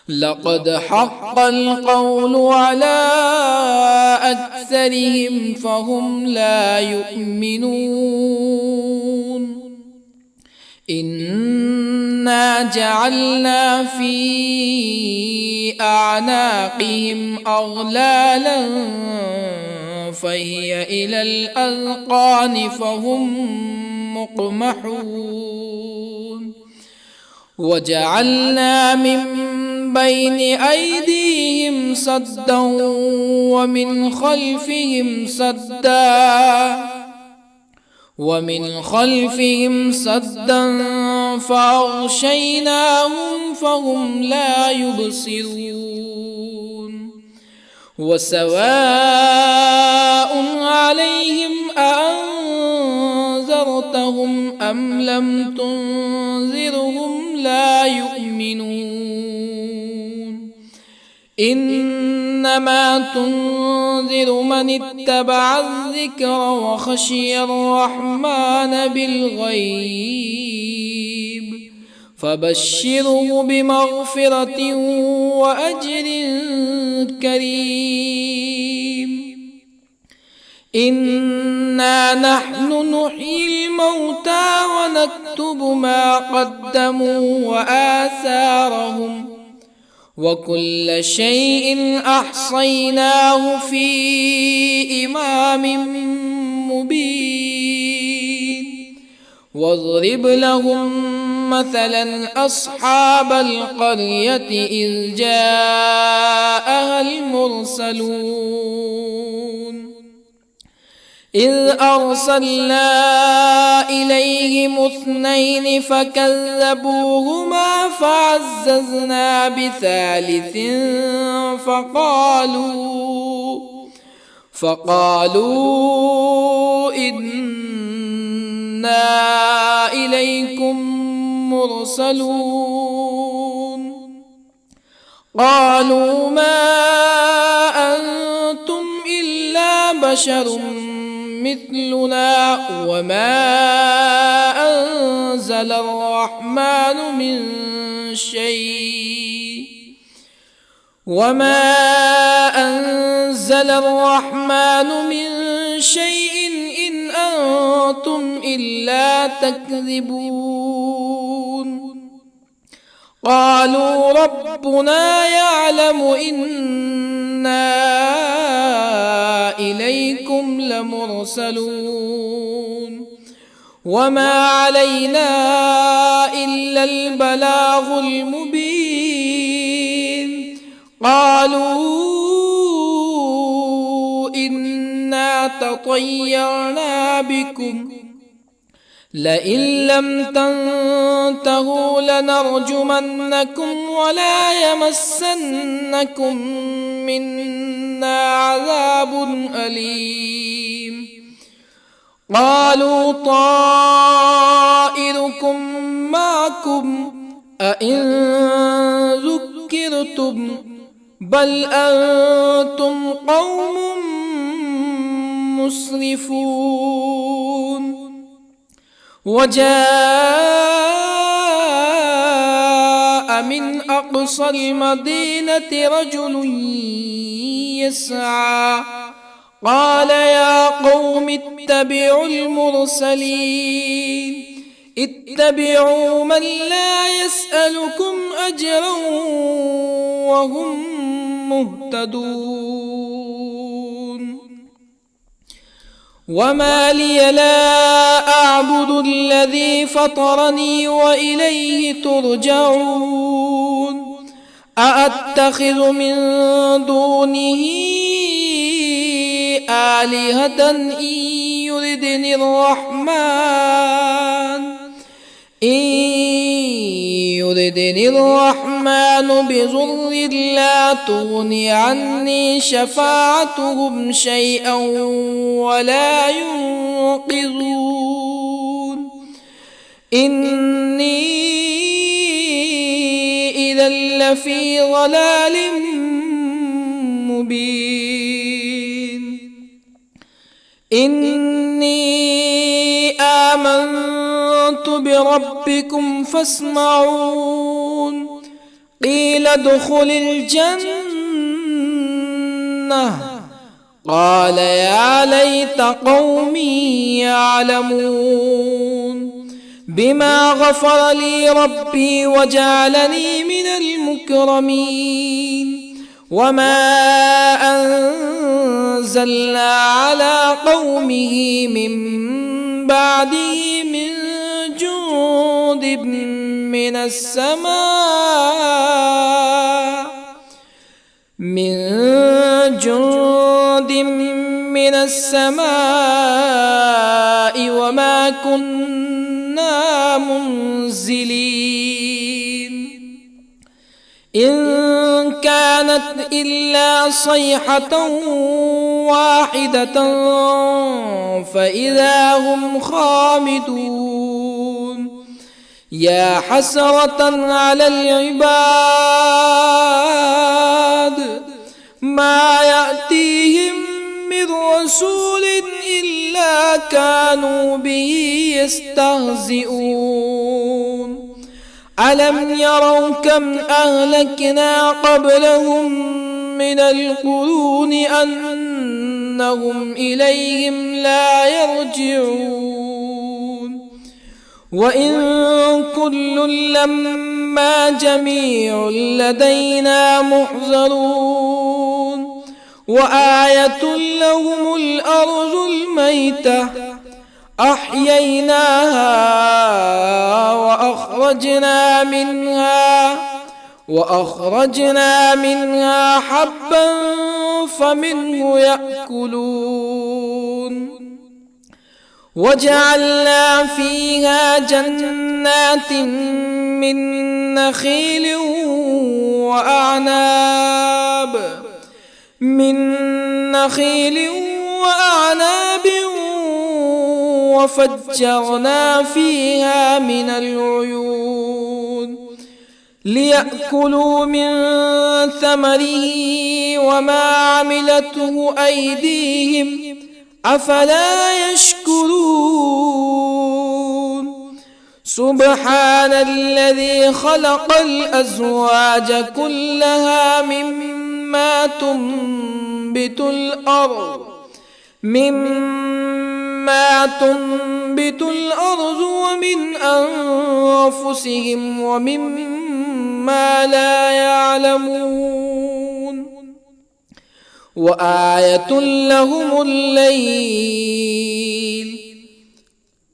لقد حق القول على أكثرهم فهم لا يؤمنون إنا جعلنا في أعناقهم أغلالا فهي إلى الأذقان فهم مقمحون وجعلنا من بين أيديهم سدا ومن خلفهم سدا فأغشيناهم فهم لا يبصرون وسواء عليهم أأنذرتهم أم لم تنذرهم لا يؤمنون إنما تنذر من اتبع الذكر وخشي الرحمن بالغيب فبشره بمغفرة وأجر كريم إنا نحن نحيي الموتى ونكتب ما قدموا وآثارهم وكل شيء أحصيناه في إمام مبين واضرب لهم مثلا أصحاب القرية إذ جاءها المرسلون إذ أرسلنا إليهم اثنين فكذبوهما فعززنا بثالث فقالوا إنا إليكم مرسلون قالوا ما أنتم إلا بشر مثلنا وما أنزل الرحمن من شيء إن أنتم إلا تكذبون قالوا ربنا يعلم إنا إليكم لمرسلون وما علينا إلا البلاغ المبين قالوا إنا تطيرنا بكم لئن لم تنتهوا لنرجمنكم ولا يمسنكم منا عذاب أليم قالوا طائركم معكم أئن ذكرتم بل أنتم قوم مسرفون وجاء من أقصى المدينة رجل يسعى قال يا قوم اتبعوا المرسلين اتبعوا من لا يسألكم أجرا وهم مهتدون وما لي لا أعبد الذي فطرني وإليه ترجعون أأتخذ من دونه آلهة إن يردني الرحمن بضر لا تغني عني شفاعتهم شيئا ولا ينقذون إني إذا لفي ضلال مبين إني آمنت بربكم فاسمعون قيل ادخل الجنة قال يا ليت قومي يعلمون بما غفر لي ربي وجعلني من المكرمين وما أنزلنا على قومه من بعده من جند من السماء وما كنا منزلين إن كانت إلا صيحة واحدة فإذا هم خامدون يا حسرة على العباد ما يأتيهم من رسول إلا كانوا به يستهزئون ألم يروا كم أهلكنا قبلهم من القرون أنهم إليهم لا يرجعون وإن كل لما جميع لدينا محضرون وآية لهم الأرض الميتة أحييناها وأخرجنا منها حبا فمنه يأكلون وجعلنا فيها جنات من نخيل وأعناب وفجرنا فيها من العيون ليأكلوا من ثمره وما عملته أيديهم أفلا يشكرون سبحان الذي خلق الأزواج كلها مما تنبت الأرض ومن أنفسهم ومما لا يعلمون وآية لهم الليل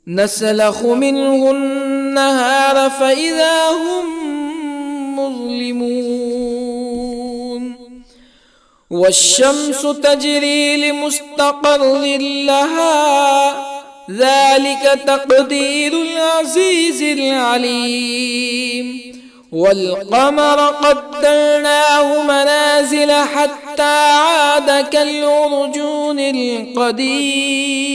نسلخ منه النهار فإذا هم مظلمون والشمس تجري لمستقر لها ذلك تقدير العزيز العليم والقمر قدرناه منازل حتى عاد كالعرجون القديم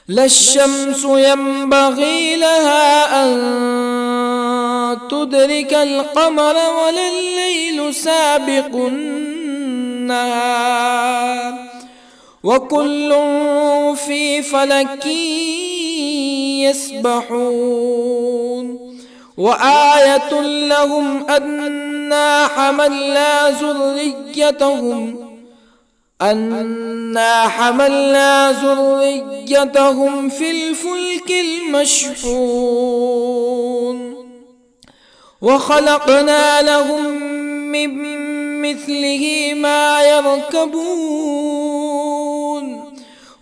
لا الشمس ينبغي لها أن تدرك القمر ولا الليل سابق النهار وكل في فلك يسبحون وآية لهم أنا حملنا ذريتهم في الفلك المشحون وخلقنا لهم من مثله ما يركبون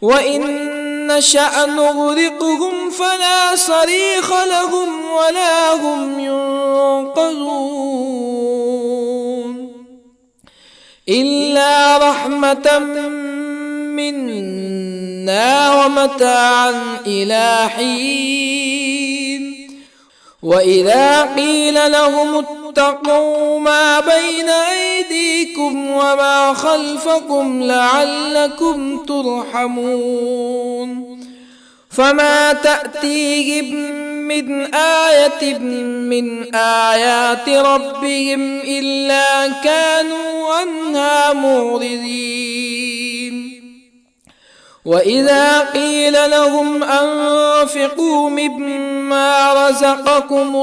وإن نشأ نغرقهم فلا صريخ لهم ولا هم ينقذون إلا رحمة منا ومتاعا إلى حين وإذا قيل لهم اتقوا ما بين أيديكم وما خلفكم لعلكم ترحمون فما تأتيهم من آية من آيات ربهم إلا كانوا عنها معرضين وإذا قيل لهم أنفقوا مما رزقكم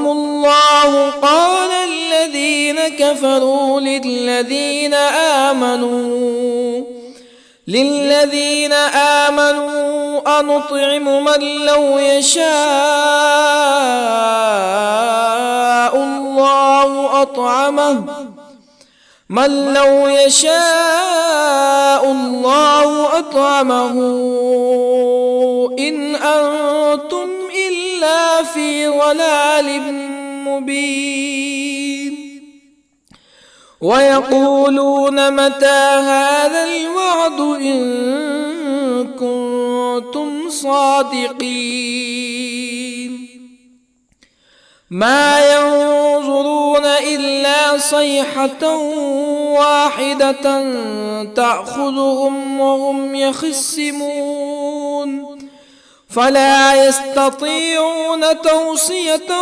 الله قال الذين كفروا للذين آمنوا أنطعم من لو يشاء الله أطعمه إن أنتم إلا في ضلال مبين ويقولون متى هذا الوعد إن كنتم صادقين ما ينظرون إلا صيحة واحدة تأخذهم وهم يخصمون فلا يستطيعون توصية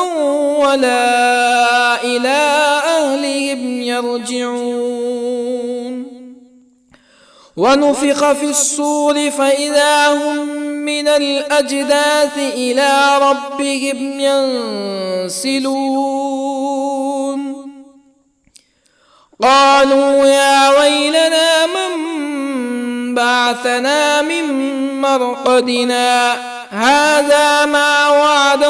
ولا إلى أهلهم يرجعون ونفخ في الصور فإذا هم من الأجداث إلى ربهم ينسلون قالوا يا ويلنا من بعثنا من مرقدنا هذا ما وعد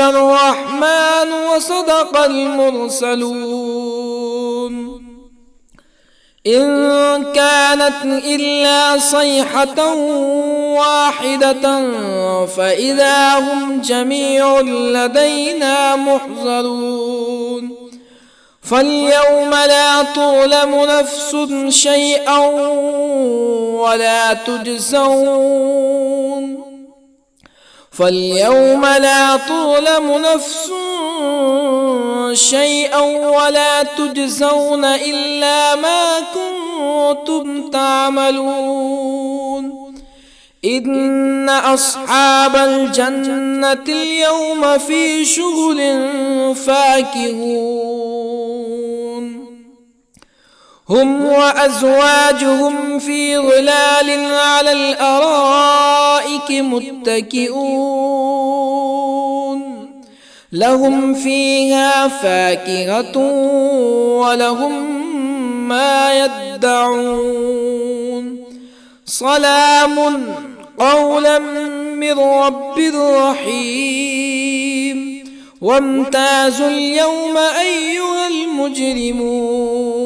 الرحمن وصدق المرسلون إن كانت إلا صيحة واحدة فإذا هم جميع لدينا محضرون فاليوم لا تظلم نفس شيئا ولا تجزون إلا ما كنتم تعملون إن أصحاب الجنة اليوم في شغل فاكهون هم وأزواجهم في ظلال على الأرائك متكئون لهم فيها فاكهة ولهم ما يدعون سلام قولا من رب رحيم وامتازوا اليوم أيها المجرمون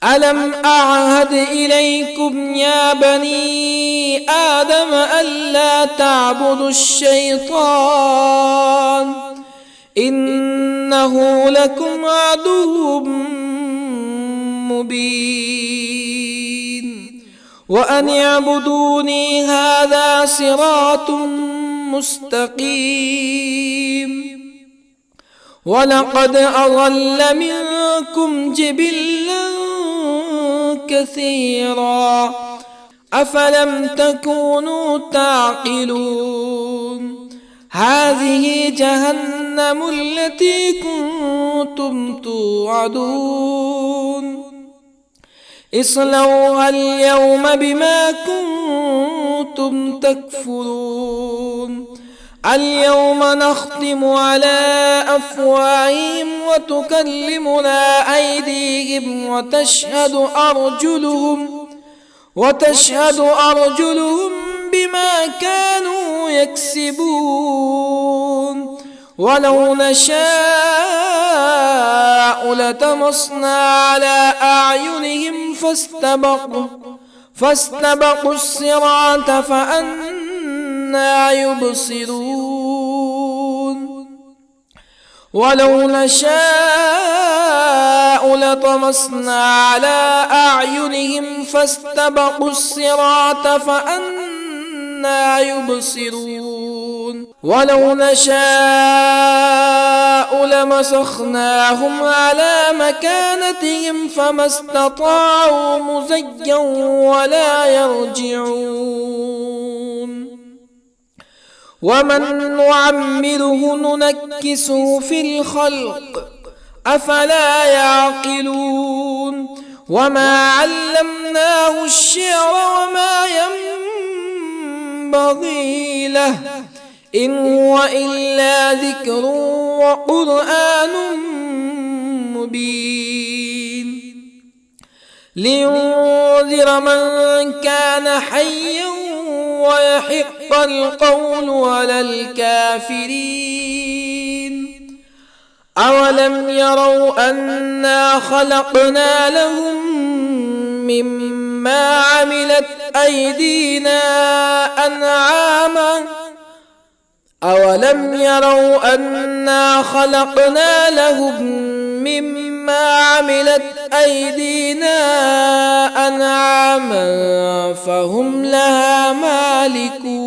ألم أعهد إليكم يا بني آدم ألا تعبدوا الشيطان إنه لكم عدو مبين وأن اعبدوني هذا صراط مستقيم ولقد أضل منكم جبلا كثيرا أفلم تكونوا تعقلون هذه جهنم التي كنتم توعدون اصلوها اليوم بما كنتم تكفرون اليوم نختم على أفواههم وتكلمنا أيديهم وتشهد أرجلهم بما كانوا يكسبون ولو نشاء لطمسنا على أعينهم فاستبقوا الصراط فأنى يبصرون ولو نشاء لطمسنا على أعينهم فاستبقوا الصراط فأنى يبصرون ولو نشاء لمسخناهم على مكانتهم فما استطاعوا مزيا ولا يرجعون ومن نعمره ننكسه في الخلق أفلا يعقلون وما علمناه الشعر وما ينبغي له إن هو إلا ذكر وقرآن مبين لينذر من كان حيا ويحق القول على الكافرين أولم يروا أنا خلقنا لهم مما عملت أيدينا أنعاما أولم يروا أنا خلقنا لهم مما عملت أيدينا أنعاما فهم لها مالكون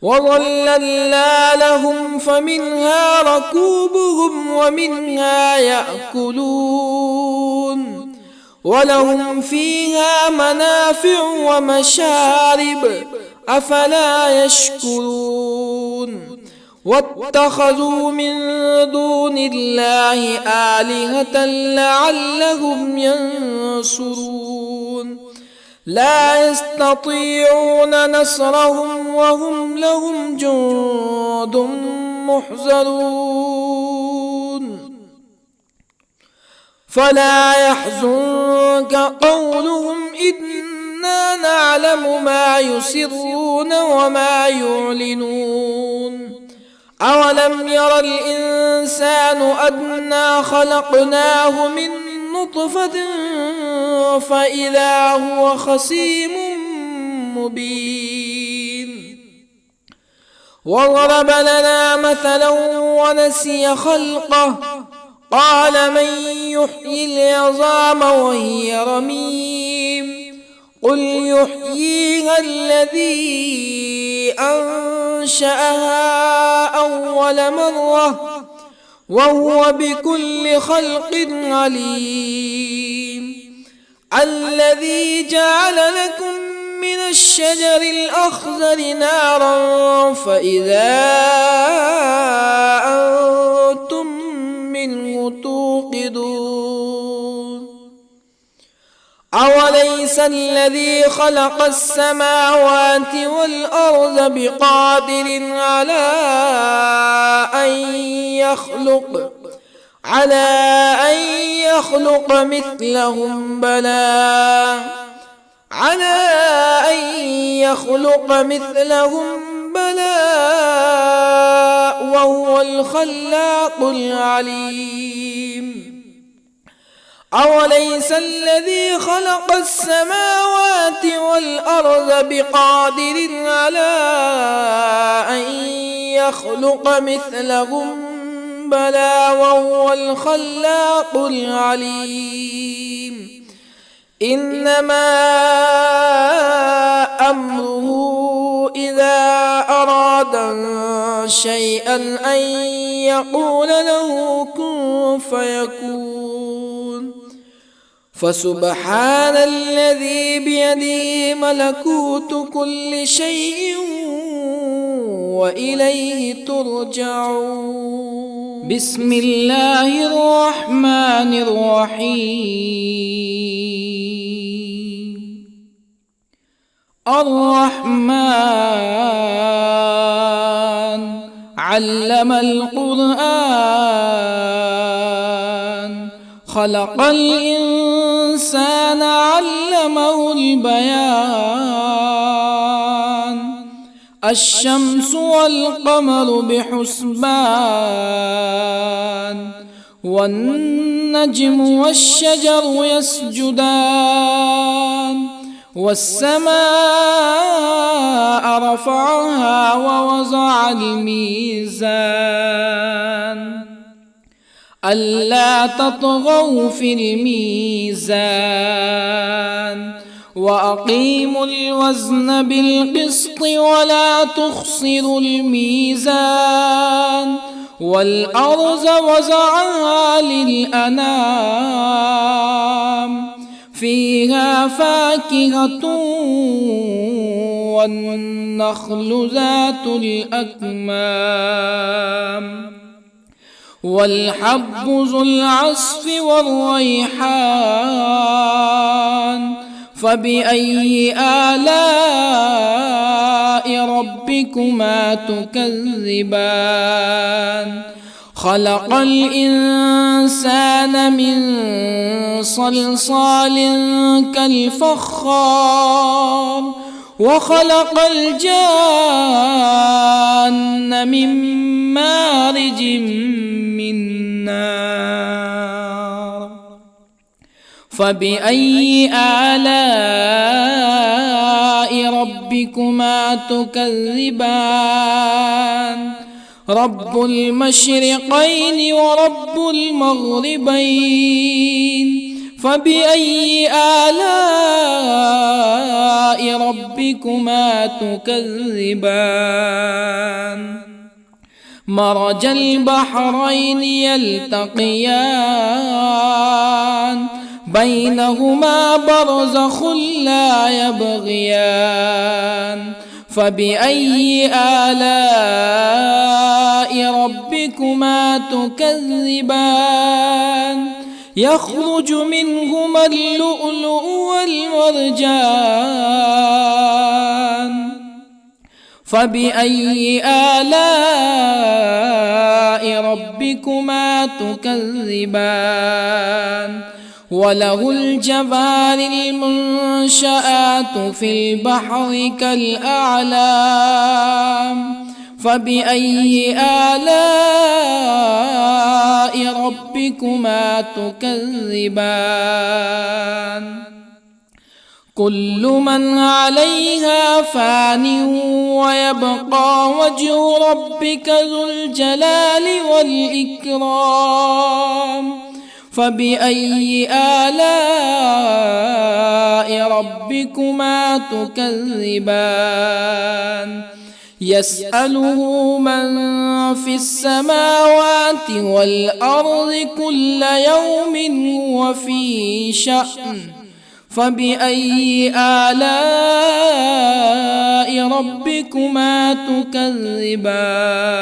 وظللنا لهم فمنها ركوبهم ومنها يأكلون ولهم فيها منافع ومشارب أفلا يشكرون واتخذوا من دون الله آلهة لعلهم ينصرون لا يستطيعون نصرهم وهم لهم جند محضرون فلا يحزنك قولهم إنا نعلم ما يسرون وما يعلنون أولم ير الإنسان أنا خلقناه من نطفة فإذا هو خصيم مبين وضرب لنا مثلا ونسي خلقه قال من يحيي العظام وهي رميم قل يحييها الذي أنشأها أول مرة وهو بكل خلق عليم الذي جعل لكم من الشجر الأخضر نارا فإذا أنتم منه توقدون أوليس الذي خلق السماوات والأرض بقادر على أن يخلق مثلهم بلى وهو الخلاق العليم أوليس الذي خلق السماوات والأرض بقادر على أن يخلق مثلهم بلى وهو الخلاق العليم إنما أمره إذا أراد شيئا أن يقول له كن فيكون فسبحان الذي بيده ملكوت كل شيء وإليه ترجعون. بسم الله الرحمن الرحيم. الرحمن علم القرآن خلق الإنسان علمه البيان الشمس والقمر بحسبان والنجم والشجر يسجدان والسماء رفعها ووضع الميزان ألا تطغوا في الميزان وأقيموا الوزن بالقسط ولا تخسروا الميزان والأرض وضعها للأنام فيها فاكهة والنخل ذات الأكمام والحب ذو العصف والريحان فبأي آلاء ربكما تكذبان خلق الإنسان من صلصال كالفخار وخلق الجان من مارج من نار فبأي آلاء ربكما تكذبان رب المشرقين ورب المغربين فبأي آلاء ربكما تكذبان مرج البحرين يلتقيان بينهما برزخ لا يبغيان فبأي آلاء ربكما تكذبان يخرج منهما اللؤلؤ والمرجان فبأي آلاء ربكما تكذبان وله الجوار المنشآت في البحر كالأعلام فبأي آلاء ربكما تكذبان كل من عليها فان ويبقى وجه ربك ذو الجلال والإكرام فبأي آلاء ربكما تكذبان يسأله من في السماوات والأرض كل يوم هو في شأن فبأي آلاء ربكما تكذبان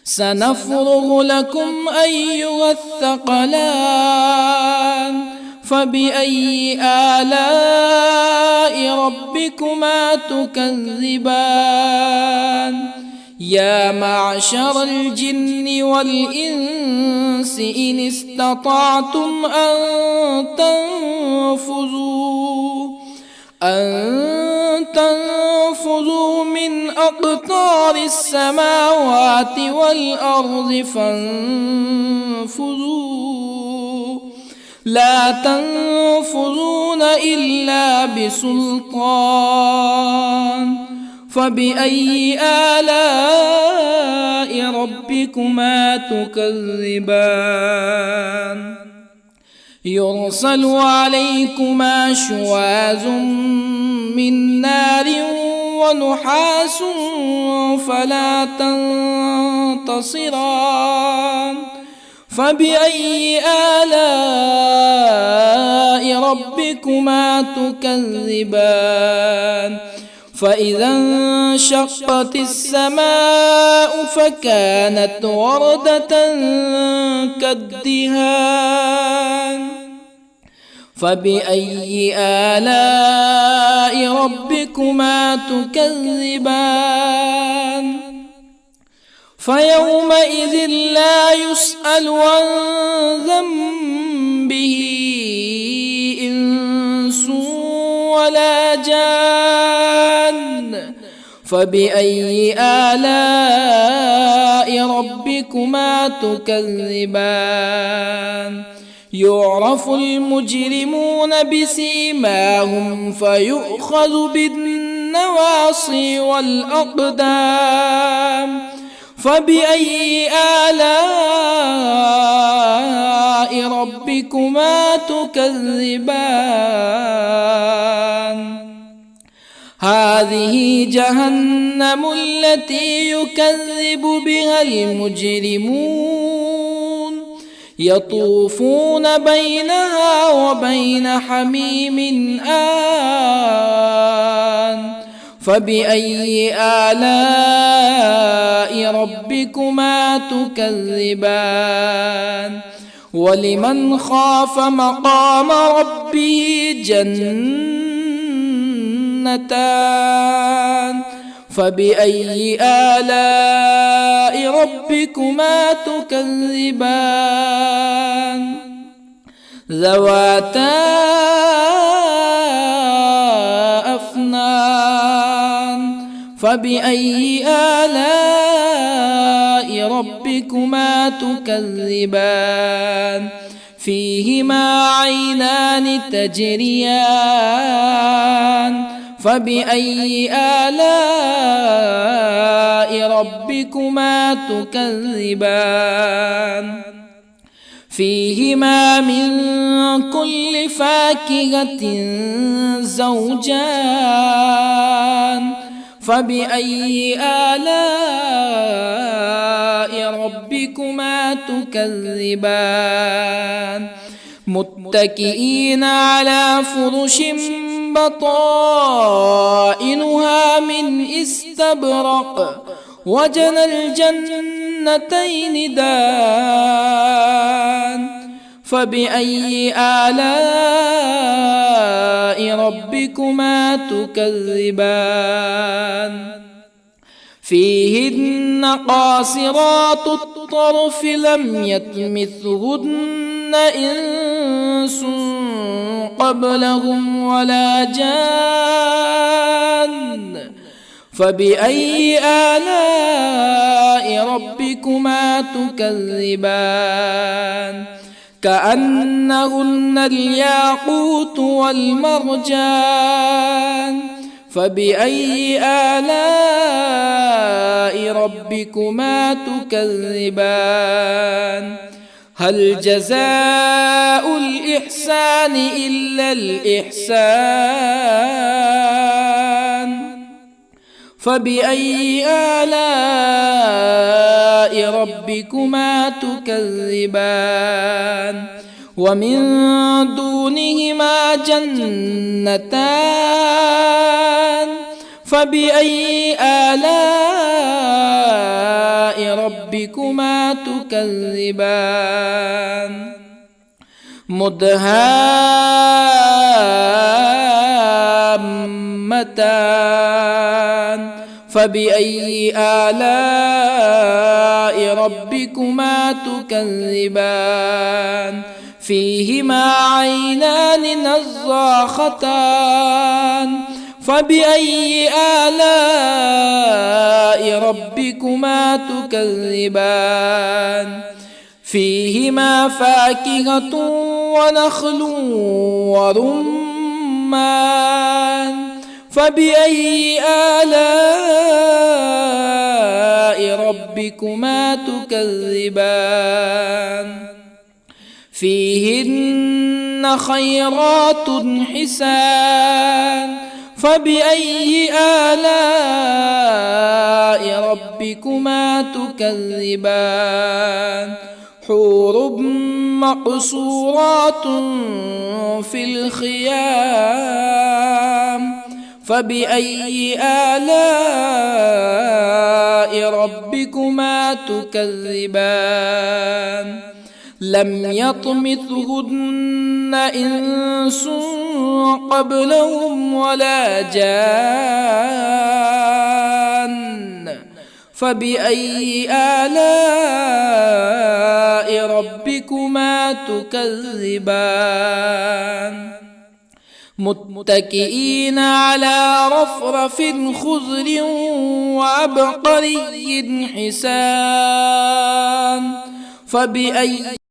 سنفرغ لكم أيها الثقلان فبأي آلاء ربكما تكذبان يا معشر الجن والإنس إن استطعتم أن تنفذوا من أقطار السماوات والأرض فانفذوا لا تنفذون إلا بسلطان فبأي آلاء ربكما تكذبان يرسل عليكما شواظ من نار ونحاس فلا تنتصران فبأي آلاء ربكما تكذبان فإذا انشقت السماء فكانت وردة كالدهان فبأي آلاء ربكما تكذبان فيومئذ لا يسأل عن ذنبه إنس ولا جان فبأي آلاء ربكما تكذبان يعرف المجرمون بسيماهم فيؤخذ بالنواصي والأقدام فبأي آلاء ربكما تكذبان هذه جهنم التي يكذب بها المجرمون يطوفون بينها وبين حميم آن فبأي آلاء ربكما تكذبان ولمن خاف مقام ربه جنتان فبأي آلاء ربكما تكذبان ذواتا أفنان فبأي آلاء ربكما تكذبان فيهما عينان تجريان فبأي آلاء ربكما تكذبان فيهما من كل فاكهة زوجان فبأي آلاء ربكما تكذبان متكئين على فرش بطائنها من استبرق وجنى الجنتين دان فبأي آلاء ربكما تكذبان فيهن قاصرات الطرف لم يطمثهن إنس قبلهم ولا جان فبأي آلاء ربكما تكذبان كأنهن الياقوت والمرجان فبأي آلاء ربكما تكذبان هل جزاء الإحسان إلا الإحسان فبأي آلاء ربكما تكذبان ومن دونهما جنتان فبأي آلاء ربكما تكذبان مدهامتان فبأي آلاء ربكما تكذبان فيهما عينان نضاختان فبأي آلاء ربكما تكذبان فيهما فاكهة ونخل ورمان فبأي آلاء ربكما تكذبان فيهن خيرات حسان فبأي آلاء ربكما تكذبان حور مقصورات في الخيام فبأي آلاء ربكما تكذبان لم يطمثهن إنس قبلهم ولا جان فبأي آلاء ربكما تكذبان متكئين على رفرف خضر وعبقري حسان فبأي